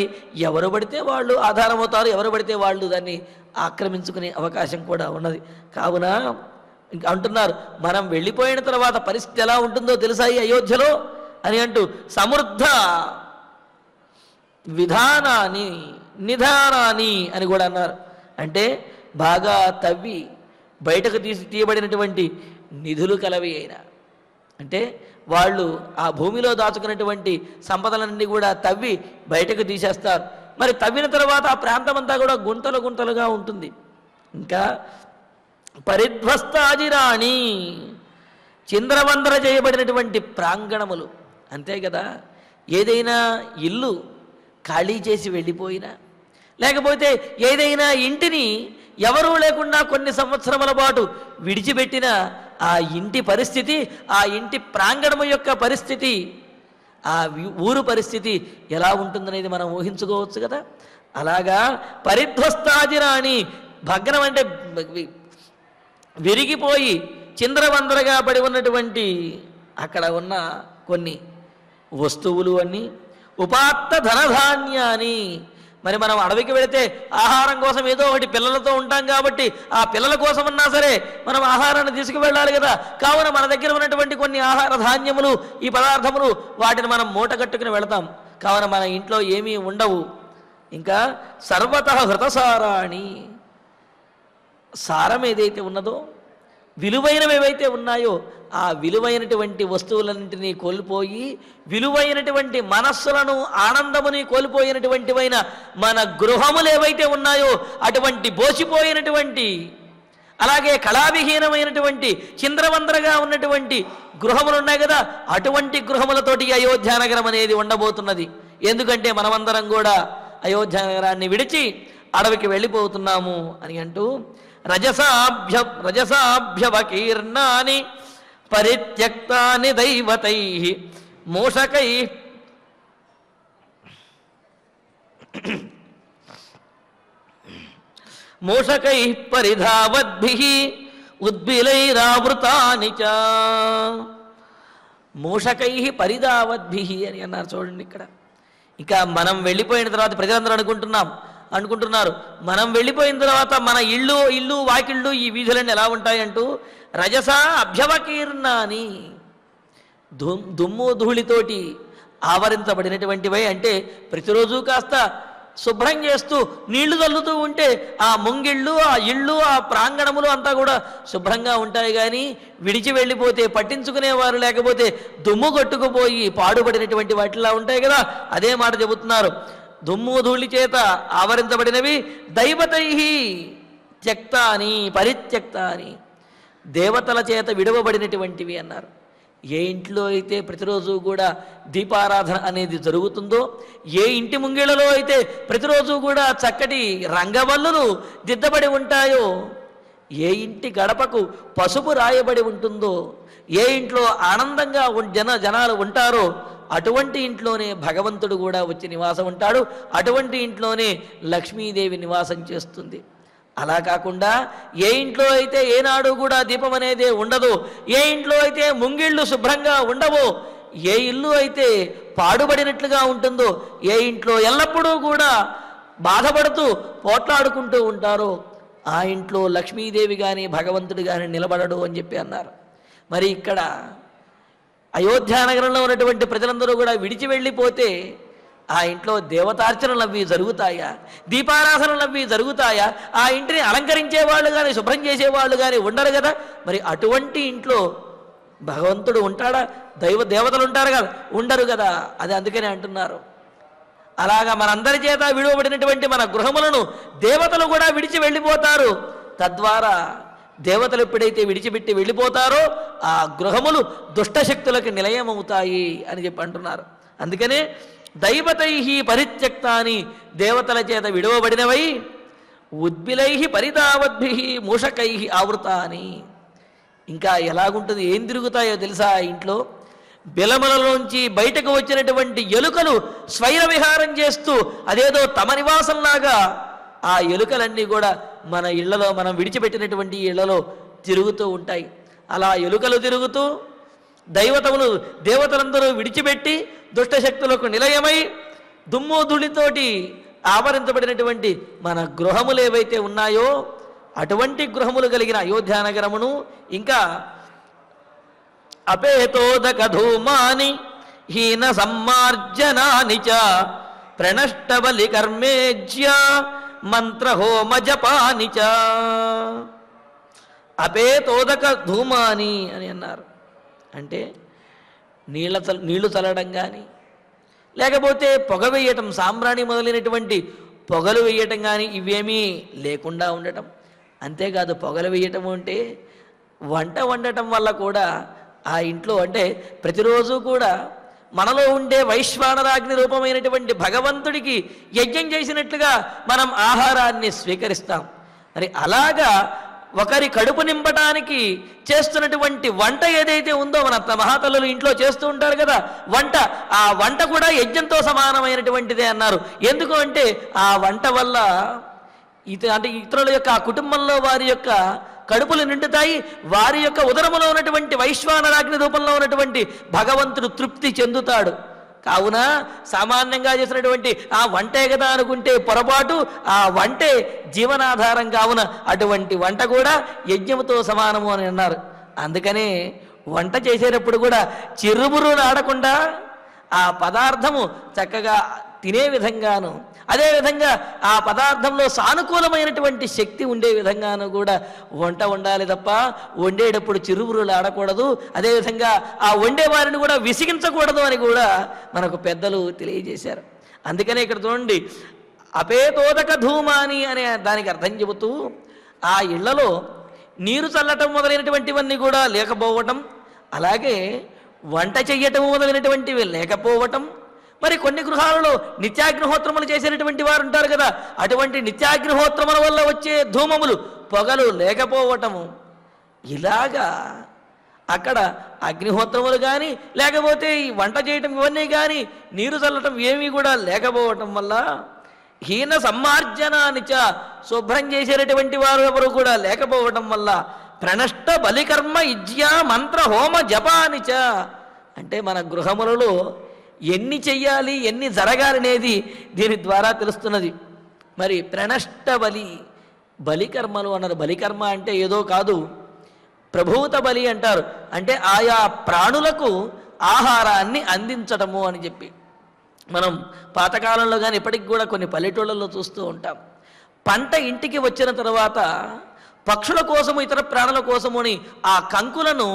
ఎవరు పడితే వాళ్ళు ఆధారమవుతారు, ఎవరు పడితే వాళ్ళు దాన్ని ఆక్రమించుకునే అవకాశం కూడా ఉన్నది. కావున ఇంకా అంటున్నారు, మనం వెళ్ళిపోయిన తర్వాత పరిస్థితి ఎలా ఉంటుందో తెలుసా ఈ అయోధ్యలో అని అంటూ సమృద్ధ విధానాన్ని నిధానాన్ని అని కూడా అన్నారు. అంటే బాగా తవ్వి బయటకు తీయబడినటువంటి నిధులు కలవి అయినా, అంటే వాళ్ళు ఆ భూమిలో దాచుకున్నటువంటి సంపదలన్నీ కూడా తవ్వి బయటకు తీసేస్తారు. మరి తవ్విన తర్వాత ఆ ప్రాంతం అంతా కూడా గుంతలు గుంతలుగా ఉంటుంది. ఇంకా పరిధ్వస్తాజిరాణి, చింద్రవందర చేయబడినటువంటి ప్రాంగణములు, అంతే కదా. ఏదైనా ఇల్లు ఖాళీ చేసి వెళ్ళిపోయినా, లేకపోతే ఏదైనా ఇంటిని ఎవరూ లేకుండా కొన్ని సంవత్సరముల పాటు విడిచిపెట్టిన ఆ ఇంటి పరిస్థితి, ఆ ఇంటి ప్రాంగణము యొక్క పరిస్థితి, ఆ ఊరు పరిస్థితి ఎలా ఉంటుందనేది మనం ఊహించుకోవచ్చు కదా. అలాగా పరిధ్వస్తాజిరాణి, భగ్నం అంటే విరిగిపోయి చింద్రవందరగా పడి ఉన్నటువంటి అక్కడ ఉన్న కొన్ని వస్తువులు అన్నీ, ఉపాత్త ధనధాన్యాన్ని, మరి మనం అడవికి వెళితే ఆహారం కోసం ఏదో ఒకటి పిల్లలతో ఉంటాం కాబట్టి ఆ పిల్లల కోసమన్నా సరే మనం ఆహారాన్ని తీసుకువెళ్ళాలి కదా. కావున మన దగ్గర ఉన్నటువంటి కొన్ని ఆహార ధాన్యములు, ఈ పదార్థములు వాటిని మనం మూట కట్టుకుని వెళతాం. కావున మన ఇంట్లో ఏమీ ఉండవు. ఇంకా సర్వతః హృతసారాణి, సారం ఏదైతే ఉన్నదో, విలువైనవి ఏవైతే ఉన్నాయో ఆ విలువైనటువంటి వస్తువులన్నింటినీ కోల్పోయి విలువైనటువంటి మనస్సులను ఆనందముని కోల్పోయినటువంటివైన మన గృహములు ఏవైతే ఉన్నాయో అటువంటి బోసిపోయినటువంటి, అలాగే కళావిహీనమైనటువంటి చింద్రవందరగా ఉన్నటువంటి గృహములు ఉన్నాయి కదా, అటువంటి గృహములతోటి అయోధ్యానగరం అనేది ఉండబోతున్నది. ఎందుకంటే మనమందరం కూడా అయోధ్యానగరాన్ని విడిచి అడవికి వెళ్ళిపోతున్నాము అని అంటూ రజసాభ్యవకీర్ణాని పరిత్యక్తాని దైవతై మూషకై పరిధావద్భిః ఉద్బిలైరావృతాని చ. మూషకై పరిధావద్భిః అని అన్నారు చూడండి ఇక్కడ. ఇక మనం వెళ్ళిపోయిన తర్వాత ప్రజలందరూ అనుకుంటున్నారు మనం వెళ్ళిపోయిన తర్వాత మన ఇల్లు వాకిళ్ళు ఈ వీధులన్నీ ఎలా ఉంటాయంటూ రజస అభ్యవకీర్ణాని, దుమ్ము ధూళితోటి ఆవరించబడినటువంటివై, అంటే ప్రతిరోజు కాస్త శుభ్రం చేస్తూ నీళ్లు చల్లుతూ ఉంటే ఆ ముంగిళ్ళు, ఆ ఇళ్ళు, ఆ ప్రాంగణములు అంతా కూడా శుభ్రంగా ఉంటాయి. కానీ విడిచి వెళ్ళిపోతే పట్టించుకునేవారు లేకపోతే దుమ్ము కొట్టుకుపోయి పాడుపడినటువంటి వాటిలా ఉంటాయి కదా. అదే మాట చెబుతున్నారు. దుమ్ము ధూళి చేత ఆవరించబడినవి దైవతై త్యక్తాని పరిత్యక్తాని, దేవతల చేత విడవబడినటువంటివి అన్నారు. ఏ ఇంట్లో అయితే ప్రతిరోజు కూడా దీపారాధన అనేది జరుగుతుందో, ఏ ఇంటి ముంగిళ్ళలో అయితే ప్రతిరోజు కూడా చక్కటి రంగవల్లులు దిద్దబడి ఉంటాయో, ఏ ఇంటి గడపకు పసుపు రాయబడి ఉంటుందో, ఏ ఇంట్లో ఆనందంగా జనాలు ఉంటారో అటువంటి ఇంట్లోనే భగవంతుడు కూడా వచ్చి నివాసం ఉంటాడు. అటువంటి ఇంట్లోనే లక్ష్మీదేవి నివాసం చేస్తుంది. అలా కాకుండా ఏ ఇంట్లో అయితే ఏనాడు కూడా దీపం అనేది ఉండదో, ఏ ఇంట్లో అయితే ముంగిళ్ళు శుభ్రంగా ఉండవో, ఏ ఇల్లు అయితే పాడుబడినట్లుగా ఉంటుందో, ఏ ఇంట్లో ఎల్లప్పుడూ కూడా బాధపడుతూ పోట్లాడుకుంటూ ఉంటారో ఆ ఇంట్లో లక్ష్మీదేవి కానీ భగవంతుడు కానీ నిలబడడు అని చెప్పి అన్నారు. మరి ఇక్కడ అయోధ్యానగరంలో ఉన్నటువంటి ప్రజలందరూ కూడా విడిచి వెళ్ళిపోతే ఆ ఇంట్లో దేవతార్చనలు అవి జరుగుతాయా, దీపారాధనలు అవి జరుగుతాయా, ఆ ఇంటిని అలంకరించే వాళ్ళు కానీ శుభ్రం చేసేవాళ్ళు కానీ ఉండరు కదా. మరి అటువంటి ఇంట్లో భగవంతుడు ఉంటాడా, దేవతలు ఉంటారు కదా, ఉండరు కదా. అది అందుకనే అంటున్నారు. అలాగా మనందరి చేత విడువబడినటువంటి మన గృహములను దేవతలు కూడా విడిచి వెళ్ళిపోతారు. తద్వారా దేవతలు ఎప్పుడైతే విడిచిపెట్టి వెళ్ళిపోతారో ఆ గృహములు దుష్టశక్తులకు నిలయమవుతాయి అని చెప్పి అంటున్నారు. అందుకనే దైవతై పరిత్యక్తాని, దేవతల చేత విడువబడినవై, ఉద్బిలై పరితావద్భి మూషకై ఆవృతాని. ఇంకా ఎలాగుంటుంది, ఏం తిరుగుతాయో తెలుసా ఆ ఇంట్లో? బిలమలలోంచి బయటకు వచ్చినటువంటి ఎలుకలు స్వైర విహారం చేస్తూ అదేదో తమ నివాసంలాగా ఆ ఎలుకలన్నీ కూడా మన ఇళ్లలో, మనం విడిచిపెట్టినటువంటి ఇళ్లలో తిరుగుతూ ఉంటాయి. అలా ఎలుకలు తిరుగుతూ దేవతలందరూ విడిచిపెట్టి దుష్టశక్తులకు నిలయమై దుమ్ము ధూళితోటి ఆవరించబడినటువంటి మన గృహములు ఏవైతే ఉన్నాయో అటువంటి గృహములు కలిగిన అయోధ్యానగరమును, ఇంకా అపేతోదక ధూమాని హీన సమ్మార్జనాని చ ప్రణష్టబలి కర్మేజ్య మంత్రహోమ జపాని చ. అపేతోదక ధూమాని అని అన్నారు. అంటే నీళ్లు చల్లడం కానీ, లేకపోతే పొగ వేయటం, సాంబ్రాణి మొదలైనటువంటి పొగలు వేయటం కానీ ఇవేమీ లేకుండా ఉండటం. అంతేకాదు, పొగలు వేయటం అంటే వంట వండటం వల్ల కూడా ఆ ఇంట్లో, అంటే ప్రతిరోజు కూడా మనలో ఉండే వైశ్వానరాగ్ని రూపమైనటువంటి భగవంతుడికి యజ్ఞం చేసినట్లుగా మనం ఆహారాన్ని స్వీకరిస్తాం. మరి అలాగా ఒకరి కడుపు నింపడానికి చేస్తున్నటువంటి వంట ఏదైతే ఉందో, మన మహాతల్లులు ఇంట్లో చేస్తూ ఉంటారు కదా వంట, ఆ వంట కూడా యజ్ఞంతో సమానమైనటువంటిదే అన్నారు. ఎందుకు అంటే ఆ వంట వల్ల అంటే ఇతరుల యొక్క ఆ కుటుంబంలో వారి యొక్క కడుపులు నిండుతాయి, వారి యొక్క ఉదరములో ఉన్నటువంటి వైశ్వానరాగ్ని రూపంలో ఉన్నటువంటి భగవంతుడు తృప్తి చెందుతాడు. కావున సామాన్యంగా చేసినటువంటి ఆ వంటే కదా అనుకుంటే పొరపాటు, ఆ వంటే జీవనాధారం. కావున అటువంటి వంట కూడా యజ్ఞముతో సమానము అని అన్నారు. అందుకనే వంట చేసేటప్పుడు కూడా చిరుబురు ఆడకుండా ఆ పదార్థము చక్కగా తినే విధంగాను, అదేవిధంగా ఆ పదార్థంలో సానుకూలమైనటువంటి శక్తి ఉండే విధంగాను కూడా వంట వండాలి తప్ప వండేటప్పుడు చిరువురులు ఆడకూడదు. అదేవిధంగా ఆ వండే వారిని కూడా విసిగించకూడదు అని కూడా మనకు పెద్దలు తెలియజేశారు. అందుకనే ఇక్కడ చూడండి, అపేతోదక ధూమాని అనే దానికి అర్థం చెబుతూ ఆ ఇళ్లలో నీరు చల్లటం మొదలైనటువంటివన్నీ కూడా లేకపోవటం, అలాగే వంట చెయ్యటం మొదలైనటువంటివి లేకపోవటం, మరి కొన్ని గృహాలలో నిత్యాగ్నిహోత్రములు చేసేటటువంటి వారు ఉంటారు కదా, అటువంటి నిత్యాగ్నిహోత్రముల వల్ల వచ్చే ధూమములు పొగలు లేకపోవటము, ఇలాగా అక్కడ అగ్నిహోత్రములు కానీ లేకపోతే ఈ వంట చేయటం ఇవన్నీ కానీ నీరు చల్లటం ఏమీ కూడా లేకపోవటం వల్ల హీన సమ్మార్జనానిచ శుభ్రం చేసేటటువంటి వారు ఎవరు కూడా లేకపోవటం వల్ల ప్రణష్ట బలికర్మ ఇజ్యా మంత్ర హోమ జపానిచ అంటే మన గృహములలో ఎన్ని చెయ్యాలి ఎన్ని జరగాలనేది దీని ద్వారా తెలుస్తున్నది. మరి ప్రణష్ట బలికర్మలు అన్నారు. బలికర్మ అంటే ఏదో కాదు, ప్రభూత బలి అంటారు. అంటే ఆయా ప్రాణులకు ఆహారాన్ని అందించటము అని చెప్పి మనం పాతకాలంలో కానీ ఇప్పటికి కూడా కొన్ని పల్లెటూళ్ళల్లో చూస్తూ ఉంటాం. పంట ఇంటికి వచ్చిన తర్వాత పక్షుల కోసము ఇతర ప్రాణుల కోసముని ఆ కంకులను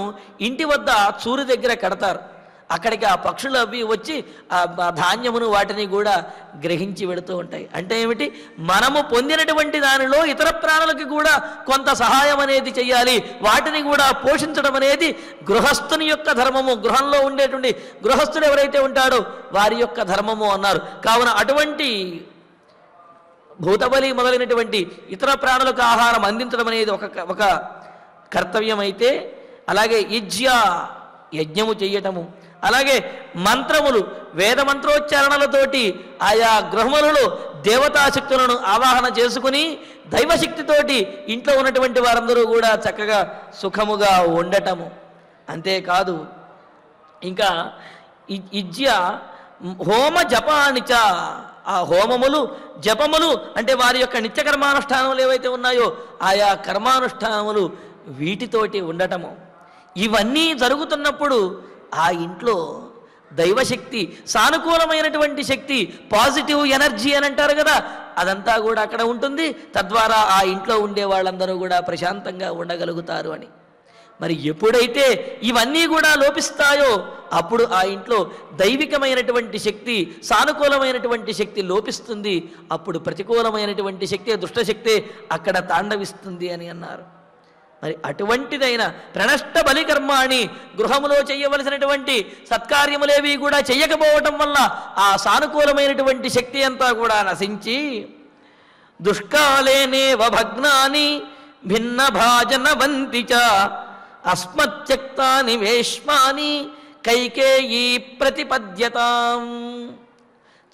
ఇంటి వద్ద చూరు దగ్గర కడతారు. అక్కడికి ఆ పక్షులు అవి వచ్చి ఆ ధాన్యమును వాటిని కూడా గ్రహించి వెళుతూ ఉంటాయి. అంటే ఏమిటి, మనము పొందినటువంటి దానిలో ఇతర ప్రాణులకి కూడా కొంత సహాయం అనేది చెయ్యాలి, వాటిని కూడా పోషించడం అనేది గృహస్థుని యొక్క ధర్మము. గృహంలో ఉండేటువంటి గృహస్థుడు ఎవరైతే ఉంటాడో వారి యొక్క ధర్మము అన్నారు. కావున అటువంటి భూతబలి మొదలైనటువంటి ఇతర ప్రాణులకు ఆహారం అందించడం అనేది ఒక కర్తవ్యం అయితే, అలాగే యజ్ఞము చెయ్యటము, అలాగే మంత్రములు వేద మంత్రోచ్చారణలతోటి ఆయా గృహములలో దేవతాశక్తులను ఆవాహన చేసుకుని దైవశక్తితోటి ఇంట్లో ఉన్నటువంటి వారందరూ కూడా చక్కగా సుఖముగా ఉండటము. అంతేకాదు ఇంకా హోమ జపానిచ ఆ హోమములు జపములు అంటే వారి యొక్క నిత్య కర్మానుష్ఠానములు ఏవైతే ఉన్నాయో ఆయా కర్మానుష్ఠానములు వీటితోటి ఉండటము. ఇవన్నీ జరుగుతున్నప్పుడు ఆ ఇంట్లో దైవశక్తి, సానుకూలమైనటువంటి శక్తి, పాజిటివ్ ఎనర్జీ అని అంటారు కదా, అదంతా కూడా అక్కడ ఉంటుంది. తద్వారా ఆ ఇంట్లో ఉండే వాళ్ళందరూ కూడా ప్రశాంతంగా ఉండగలుగుతారు అని. మరి ఎప్పుడైతే ఇవన్నీ కూడా లోపిస్తాయో అప్పుడు ఆ ఇంట్లో దైవికమైనటువంటి శక్తి, సానుకూలమైనటువంటి శక్తి లోపిస్తుంది. అప్పుడు ప్రతికూలమైనటువంటి శక్తి, దుష్టశక్తి అక్కడ తాండవిస్తుంది అని అన్నారు. మరి అటువంటిదైన ప్రణష్ట బలికర్మాణి గృహములో చేయవలసినటువంటి సత్కార్యములేవి కూడా చెయ్యకపోవటం వల్ల ఆ సానుకూలమైనటువంటి శక్తి అంతా కూడా నశించి దుష్కాలేనేవ భగ్నాని భిన్న భాజన వంతిచ అస్మత్యక్తాని వేష్మాని కైకేయీ ప్రతిపద్యతాం.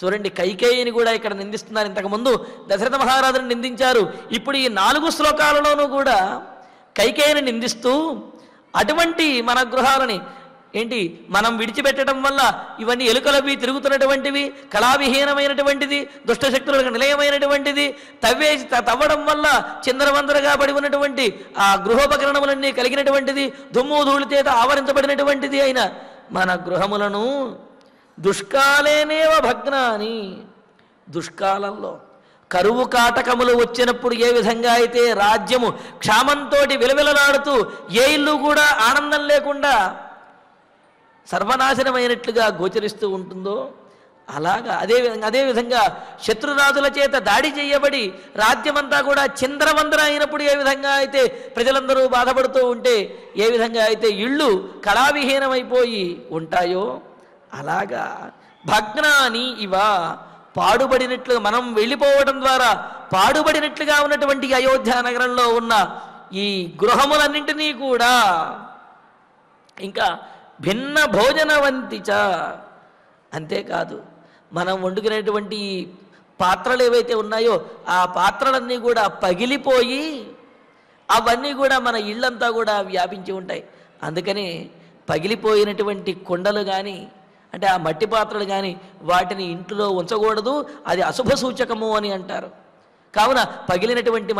చూడండి, కైకేయిని కూడా ఇక్కడ నిందిస్తున్నారు. ఇంతకుముందు దశరథ మహారాజుని నిందించారు. ఇప్పుడు ఈ 4 శ్లోకాలలోనూ కూడా కైకేయిని నిందిస్తూ అటువంటి మన గృహాలని మనం విడిచిపెట్టడం వల్ల ఇవన్నీ ఎలుకలవి తిరుగుతున్నటువంటివి, కళావిహీనమైనటువంటిది, దుష్టశక్తులకు నిలయమైనటువంటిది, తవ్వడం వల్ల చిందరవందరగా పడి ఉన్నటువంటి ఆ గృహోపకరణములన్నీ కలిగినటువంటిది, దుమ్ము ధూళి చేత ఆవరించబడినటువంటిది అయిన మన గృహములను దుష్కాలేనేవ భగ్నాని, దుష్కాలంలో కరువు కాటకములు వచ్చినప్పుడు ఏ విధంగా అయితే రాజ్యము క్షామంతో విలవిలలాడుతూ ఏ ఇల్లు కూడా ఆనందం లేకుండా సర్వనాశనమైనట్లుగా గోచరిస్తూ ఉంటుందో అలాగా అదేవిధంగా శత్రురాజుల చేత దాడి చేయబడి రాజ్యమంతా కూడా చిందరవందర అయినప్పుడు ఏ విధంగా అయితే ప్రజలందరూ బాధపడుతూ ఉంటే, ఏ విధంగా అయితే ఇళ్ళు కళావిహీనమైపోయి ఉంటాయో అలాగా భగ్నాని ఇవ పాడుబడినట్లుగా మనం వెళ్ళిపోవడం ద్వారా పాడుబడినట్లుగా ఉన్నటువంటి అయోధ్య నగరంలో ఉన్న ఈ గృహములన్నింటినీ కూడా ఇంకా భిన్న భోజనవంతిచ, అంతేకాదు మనం వండుకునేటువంటి పాత్రలు ఏవైతే ఉన్నాయో ఆ పాత్రలన్నీ కూడా పగిలిపోయి అవన్నీ కూడా మన ఇళ్ళంతా కూడా వ్యాపించి ఉంటాయి. అందుకని పగిలిపోయినటువంటి కుండలు కానీ అంటే ఆ మట్టి పాత్రలు కానీ వాటిని ఇంట్లో ఉంచకూడదు, అది అశుభ సూచకము అని అంటారు. కావున పగిలినటువంటి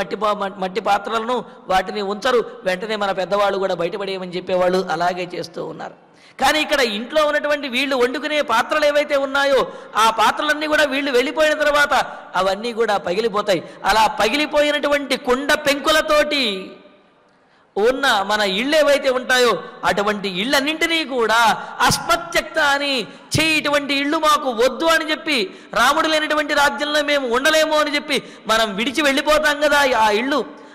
మట్టి పాత్రలను వాటిని ఉంచరు, వెంటనే మన పెద్దవాళ్ళు కూడా బయటపడేయమని చెప్పేవాళ్ళు, అలాగే చేస్తూ ఉన్నారు. కానీ ఇక్కడ ఇంట్లో ఉన్నటువంటి వీళ్ళు వండుకునే పాత్రలు ఏవైతే ఉన్నాయో ఆ పాత్రలన్నీ కూడా వీళ్ళు వెళ్ళిపోయిన తర్వాత అవన్నీ కూడా పగిలిపోతాయి. అలా పగిలిపోయినటువంటి కుండ పెంకులతోటి ఉన్న మన ఇళ్ళు ఏవైతే ఉంటాయో అటువంటి ఇళ్ళన్నింటినీ కూడా అస్మత్యక్త అని ఇటువంటి ఇళ్ళు మాకు వద్దు అని చెప్పి, రాముడు లేనటువంటి రాజ్యంలో మేము ఉండలేము అని చెప్పి మనం విడిచి వెళ్ళిపోతాం కదా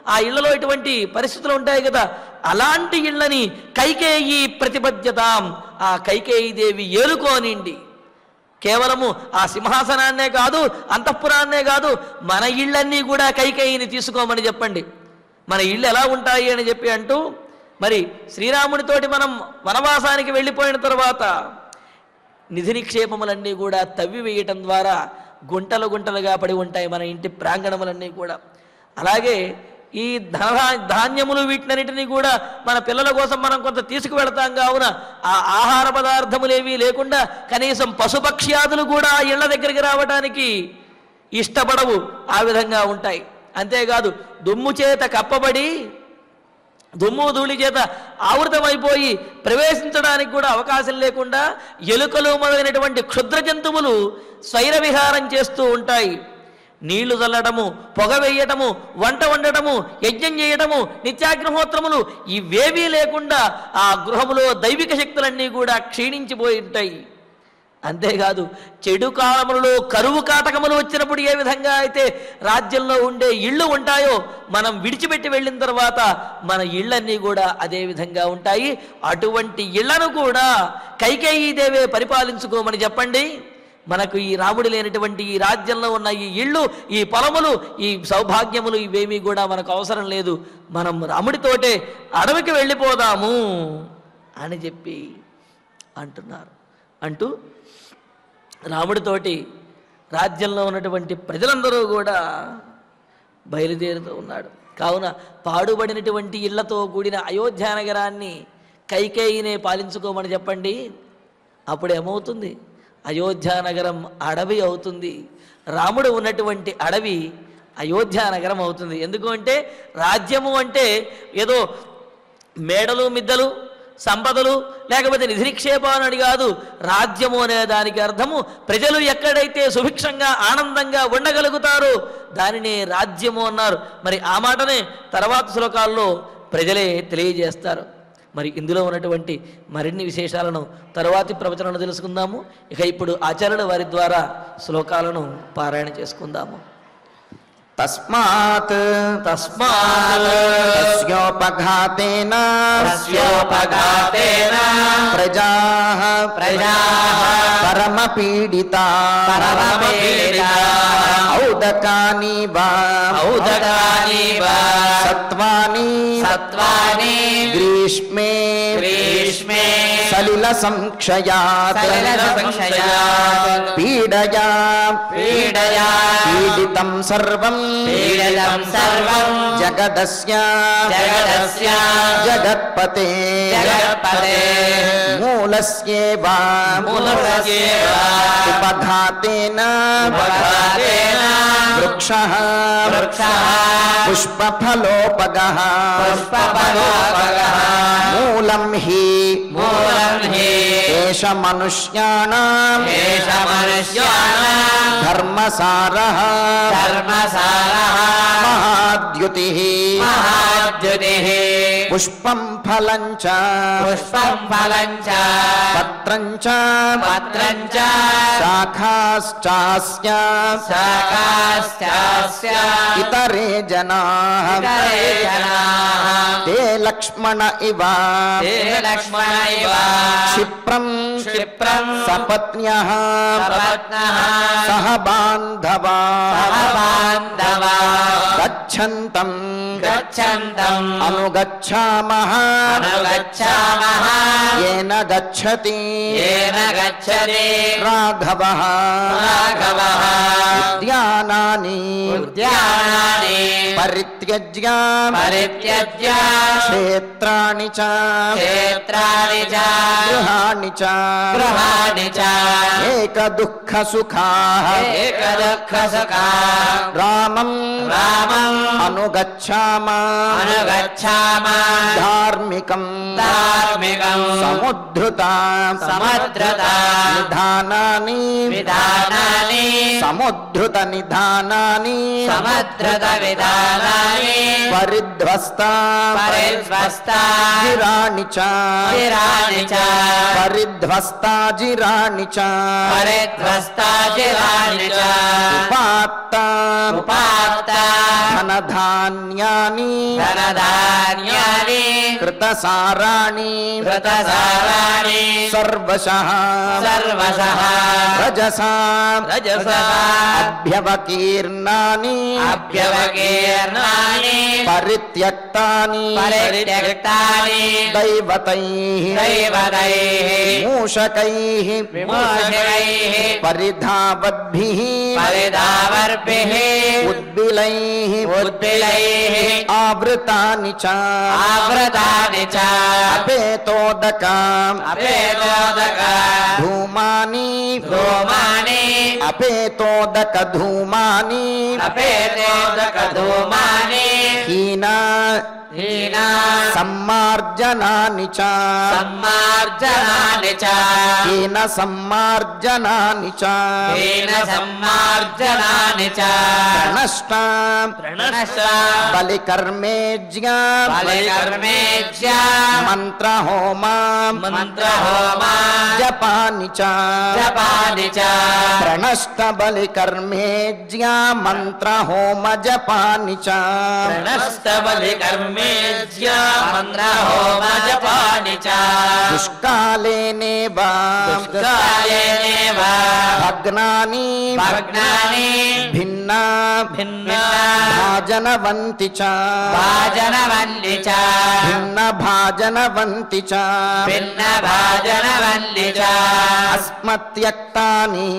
ఆ ఇళ్లలో ఇటువంటి పరిస్థితులు ఉంటాయి కదా, అలాంటి ఇళ్ళని కైకేయి ప్రతిపద్యతాం, ఆ కైకేయి దేవి ఏలుకోనిండి. కేవలము ఆ సింహాసనాన్నే కాదు, అంతఃపురాన్నే కాదు, మన ఇళ్ళన్నీ కూడా కైకేయిని తీసుకోమని చెప్పండి. మన ఇళ్ళు ఎలా ఉంటాయి అని చెప్పి అంటూ, మరి శ్రీరాముడితోటి మనం వనవాసానికి వెళ్ళిపోయిన తర్వాత నిధి నిక్షేపములన్నీ కూడా తవ్వి వేయటం ద్వారా గుంటలు గుంటలుగా పడి ఉంటాయి మన ఇంటి ప్రాంగణములన్నీ కూడా. అలాగే ఈ ధాన్యములు వీటినన్నిటినీ కూడా మన పిల్లల కోసం మనం కొంత తీసుకువెళతాం కావున ఆ ఆహార పదార్థములేవి లేకుండా కనీసం పశుపక్ష్యాదులు కూడా ఇళ్ల దగ్గరికి రావడానికి ఇష్టపడవు, ఆ విధంగా ఉంటాయి. అంతేకాదు దుమ్ము చేత కప్పబడి దుమ్ము ధూళి చేత ఆవృతమైపోయి ప్రవేశించడానికి కూడా అవకాశం లేకుండా ఎలుకలు మొదలైనటువంటి క్షుద్ర జంతువులు స్వైర విహారం చేస్తూ ఉంటాయి. నీళ్లు చల్లడము, పొగ వేయటము, వంట వండటము, యజ్ఞం చేయటము, నిత్యాగ్నిహోత్రములు ఇవేవీ లేకుండా ఆ గృహములో దైవిక శక్తులన్నీ కూడా క్షీణించిపోయి ఉంటాయి. అంతేకాదు చెడు కాలములలో కరువు కాటకములు వచ్చినప్పుడు ఏ విధంగా అయితే రాజ్యంలో ఉండే ఇళ్ళు ఉంటాయో మనం విడిచిపెట్టి వెళ్ళిన తర్వాత మన ఇళ్ళన్నీ కూడా అదే విధంగా ఉంటాయి. అటువంటి ఇళ్లను కూడా కైకేయీ దేవే పరిపాలించుకోమని చెప్పండి. మనకు ఈ రాముడు లేనటువంటి ఈ రాజ్యంలో ఉన్న ఈ ఇళ్ళు, ఈ పొలములు, ఈ సౌభాగ్యములు ఇవేమీ కూడా మనకు అవసరం లేదు, మనం రాముడితోటే అడవికి వెళ్ళిపోదాము అని చెప్పి అంటున్నారు. అంటూ రాముడితోటి రాజ్యంలో ఉన్నటువంటి ప్రజలందరూ కూడా బయలుదేరుతూ ఉన్నాడు. కావున పాడుబడినటువంటి ఇళ్లతో కూడిన అయోధ్య నగరాన్ని కైకేయినే పాలించుకోమని చెప్పండి. అప్పుడు ఏమవుతుంది? అయోధ్య నగరం అడవి అవుతుంది. రాముడు ఉన్నటువంటి అడవి అయోధ్య నగరం అవుతుంది. ఎందుకు అంటే రాజ్యము అంటే ఏదో మేడలు మిద్దలు సంపదలు లేకపోతే నిధి నిక్షేపాలని కాదు. రాజ్యము అనే దానికి అర్థము ప్రజలు ఎక్కడైతే సుభిక్షంగా ఆనందంగా ఉండగలుగుతారో దానినే రాజ్యము అన్నారు. మరి ఆ మాటనే తర్వాత శ్లోకాల్లో ప్రజలే తెలియజేస్తారు. మరి ఇందులో ఉన్నటువంటి మరిన్ని విశేషాలను తరువాతి ప్రవచనాలను తెలుసుకుందాము. ఇక ఇప్పుడు ఆచార్యుల వారి ద్వారా శ్లోకాలను పారాయణ చేసుకుందాము. తస్మాత్ తస్యోపఘాతేన ప్రజాః పరమపీడితా ఔదకాని సత్వాని గ్రీష్మే సలిల సంక్షయాత్ పీడయా పీడితం సర్వం జగదస్య జగత్పతే మూలస్యేవ ఉపఘాతేన వృక్షః పుష్పఫలోపగః మూలం హి ఏష మనుష్యాణాం ధర్మసారః మహాద్యుతిః పుష్పం ఫలం చ పత్రం చ శాఖాశ్చాస్య ఇతరే జనాః తే లక్ష్మణ ఇవ క్షిప్రం సపత్న్యః సహ బాంధవాః గచ్చంతం అనుగచ్ఛామః येन गच्छति राघवः उद्यानानि परित्यज्य क्षेत्राणि च గృహాణి చ గృహాణి చ ఏక దుఃఖ సుఖాః ఏక దుఃఖ సుఖా రామం రామం అనుగచ్ఛామ అనుగచ్ఛామ ధార్మికం ధార్మికం సముద్ధృత సముద్ధృత నిధానాని విధానాని సముద్ధృత నిధానాని సముద్ధృత విధానాని పరిధ్వస్త పరిధ్వస్త జిరాణి చ జిరాణి చ పరిధ్వస్త జిరాణి చ పరిధ్వస్త జిరాణి చ ఉపాత్త ఉపాత్త ధనధాన్యాని ధనధాన్యాని కృతసారాణి కృతసారాణి సర్వశః సర్వశః రజసా రజసా అభ్యవకీర్ణాని అభ్యవకీర్ణాని పరిత్యక్తాని పరిత్యక్తాని దైవతైః దైవతైః మూషకైః విమోచకైః పరిధావద్భిః పరిధావర్భిః ఉద్బిలైః ఉద్బిలైః ఆవృతాని చ ఆవృతాని చ అపేతోదక అపేతోదక ధూమాని ధూమాని అపేతోదక ధూమాని అపేతోదక ధూమాని హీన హీనా సమ్మార్జనాని చ సమ్మార్జనాని చ హీన సమ్మార్జనాని చ హీన సమ్మార్జనాని చ ప్రణష్ట ప్రణశ్య బలికర్మేజ్ఞ బలికర్మేజ్య మంత్రహోమ మంత్రహోమ జపాని చ జపాని చ ప్రణష్ట బలికర్మేజ్ఞ మంత్రహోమ జపాని చ ప్రణస్తబలికర్మేజ్య మంత్రహోమ జపాని చ దుష్కాలేనేవ దుష్కాలేనేవ భగ్నాని భగ్నాని భిన్న భిన్న భాజనవంతి చ భాజనవల్లి చ భిన్న భాజనవంతి చ భిన్న భాజనవల్లి చ అస్మత్యక్తాని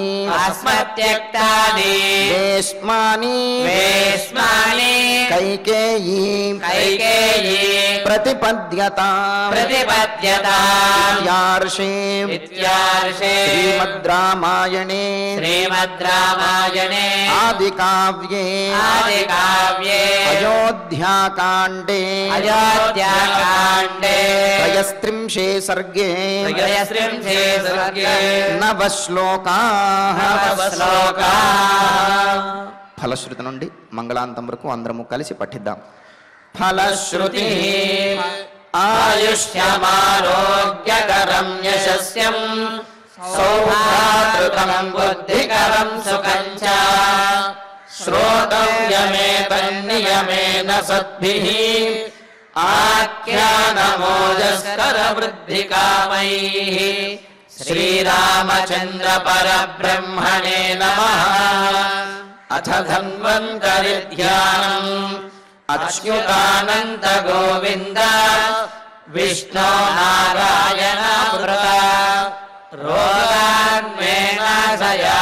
అస్మత్యక్తాని వేష్మాని వేష్మాని కైకేయీ కైకేయీ ప్రతిపద్యతాం ప్రతిపద్యతాం యార్షే ఇత్యార్షే శ్రీమద్ రామాయణే శ్రీమద్ రామాయణే ఆదికావ్యే ఆదికావ్యే అయోధ్యాకాండే అయోధ్యాకాండే త్రయస్త్రింశే సర్గే త్రయస్త్రింశే సర్గే నవశ్లోకాః నవశ్లోకాః ఫలశ్రుతి నుండి మంగళాంతం వరకు అందరము కలిసి పఠిద్దాం. ఫలశ్రుతి ఆయుష్యమారోగ్యకరం యశస్యం సౌభాతృకం బుద్ధికరం సుఖం చ శ్రోతవ్యమేతన్నియమేన సద్భిః ఆఖ్యానమోజస్కర వృద్ధికామైః శ్రీరామచంద్ర పరబ్రహ్మణే నమః. అథ ధన్వంతరి ధ్యానం అచ్యుతానంత గోవింద విష్ణో నారాయణ మృత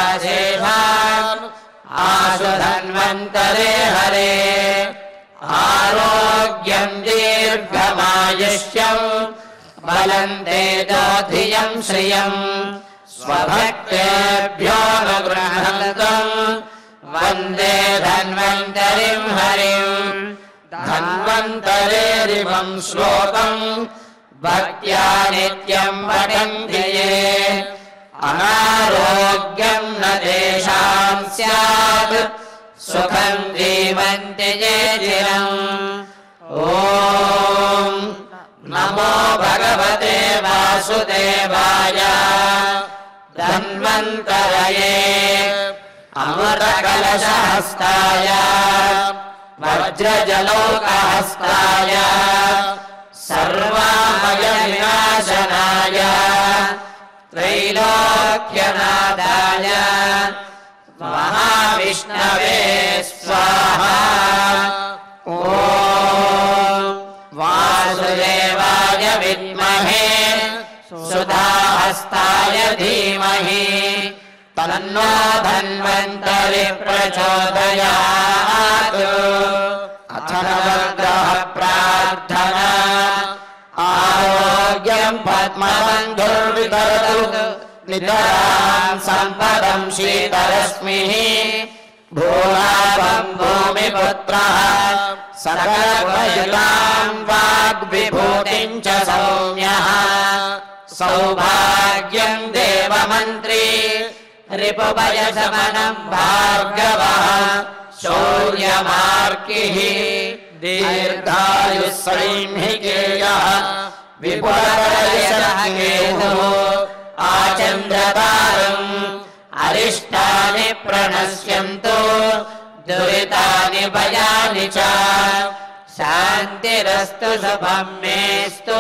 రోగాన్మేనాశయాశేషాన్ ఆశు ధన్వంతరే హరే ఆరోగ్యం దీర్ఘమాయుష్యం బలం తేజోధియం శ్రియం స్వభక్తేభ్యో గృహంతం వందే ధన్వంతరిం హరిం. ధన్వంతరేరిమం శ్లోకం భక్త్యా నిత్యం పఠంతి యే అనారోగ్యం న తేషాం స్యాత్ సుఖం జీవంతి యే చిరం. ఓం నమో భగవతే వాసుదేవాయ ధన్వంతరయే అమృతకలశహస్తాయ వజ్రజలోకహస్తాయ సర్వామయవినాశనాయ త్రైలోక్యనాథాయ మహావిష్ణవే స్వాహా. ఓం వాసుదేవాయ విద్మహే సుధాహస్తాయ ధీమహి తన్నో ధన్వంతరి ప్రచోదయాత్. అథ నవగ్రహ ప్రార్థనా ఆరోగ్య శ్రియం పద్మబంధుర్వితరతు నితరాం సంపదం శీతరశ్మిః భూలాభం భూమిపుత్రః సకలగుణయుతాం వాగ్విభూతిం చ సౌమ్యః సౌభాగ్యం దేవమంత్రీ రిపుభయశమనం భార్గవః శౌర్యమార్కిః దీర్ఘాయుః సైంహికేయః విపులయశః కేతుః ఆచంద్రతారం అరిష్టాని ప్రణశ్యంతు దురితాని భయాని చ శాంతిరస్తు శుభం మేస్తు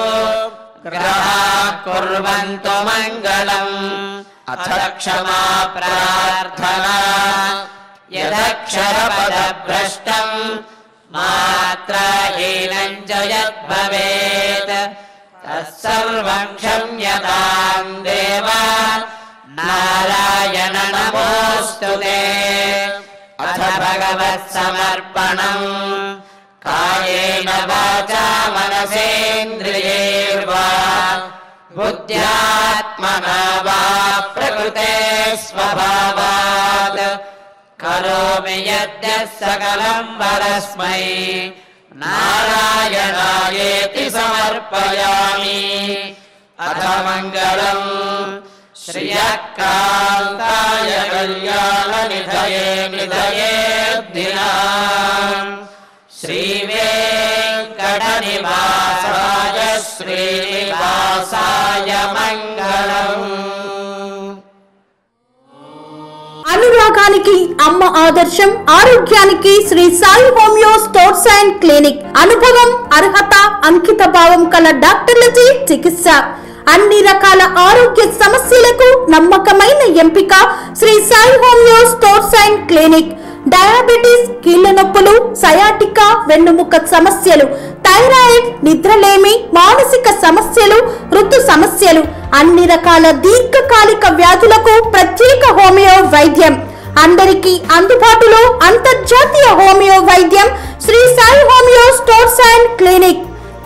గ్రహాః కుర్వంతు మంగళం అథ క్షమా ప్రార్థనా యదక్షరపదభ్రష్టం మాత్రాహీనం చ యద్భవేత్ తత్సర్వం క్షమ్యతాం దేవ నారాయణ నమోస్తుతే అథ భగవత్సమర్పణం కాయేన వాచా మనసేంద్రియైర్వా బుద్ధ్యాత్మనా వా ప్రకృతే స్వభావాత్ కరోమి యద్యత్ సకలం పరస్మై నారాయణాయేతి సమర్పయామి అథ మంగళం శ్రియకాంతాయ కళ్యాణ నిధయే నిధయేర్దినాం శ్రీవేంకటనివాసాయ శ్రీనివాసాయ మంగళం. అనురాగానికి అమ్మ ఆదర్శం, ఆరోగ్యానికి Shri Sai homeo stores and clinic. అనుభవం, అర్హత, అంకిత భావం కల డాక్టర్లచే చికిత్స. అన్ని రకాల ఆరోగ్య సమస్యలకు నమ్మకమైన ఎంపిక Shri Sai homeo stores and clinic. Diabetes, కీళ్ల నొప్పులు, సయాటికా, వెన్నుముక సమస్యలు, థైరాయిడ్, నిద్రలేమి, మానసిక సమస్యలు, ఋతు సమస్యలు, అన్ని రకాల దీర్ఘకాలిక వ్యాధులకు ప్రత్యేక హోమియో వైద్యం. అందరికీ అందుబాటులో అంతర్జాతీయ హోమియో వైద్యం Sri Sai homeo stores and clinic.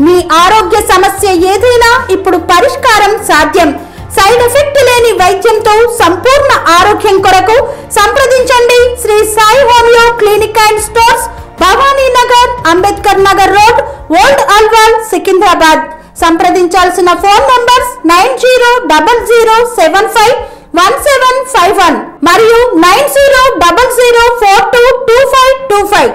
మీ ఆరోగ్య సమస్య ఏదైనా ఇప్పుడు పరిష్కారం సాధ్యం. సైడ్ ఎఫెక్ట్ లేని వైద్యంతో సంపూర్ణ ఆరోగ్యం కొరకు సంప్రదించండి Sri Sai homeo clinic and stores, Bhavani Nagar, Ambedkar Nagar road, old Alwal, Secunderabad. సంప్రదించాల్సిన ఫోన్ నంబర్స్ 9000751751 మరియు 9000422525.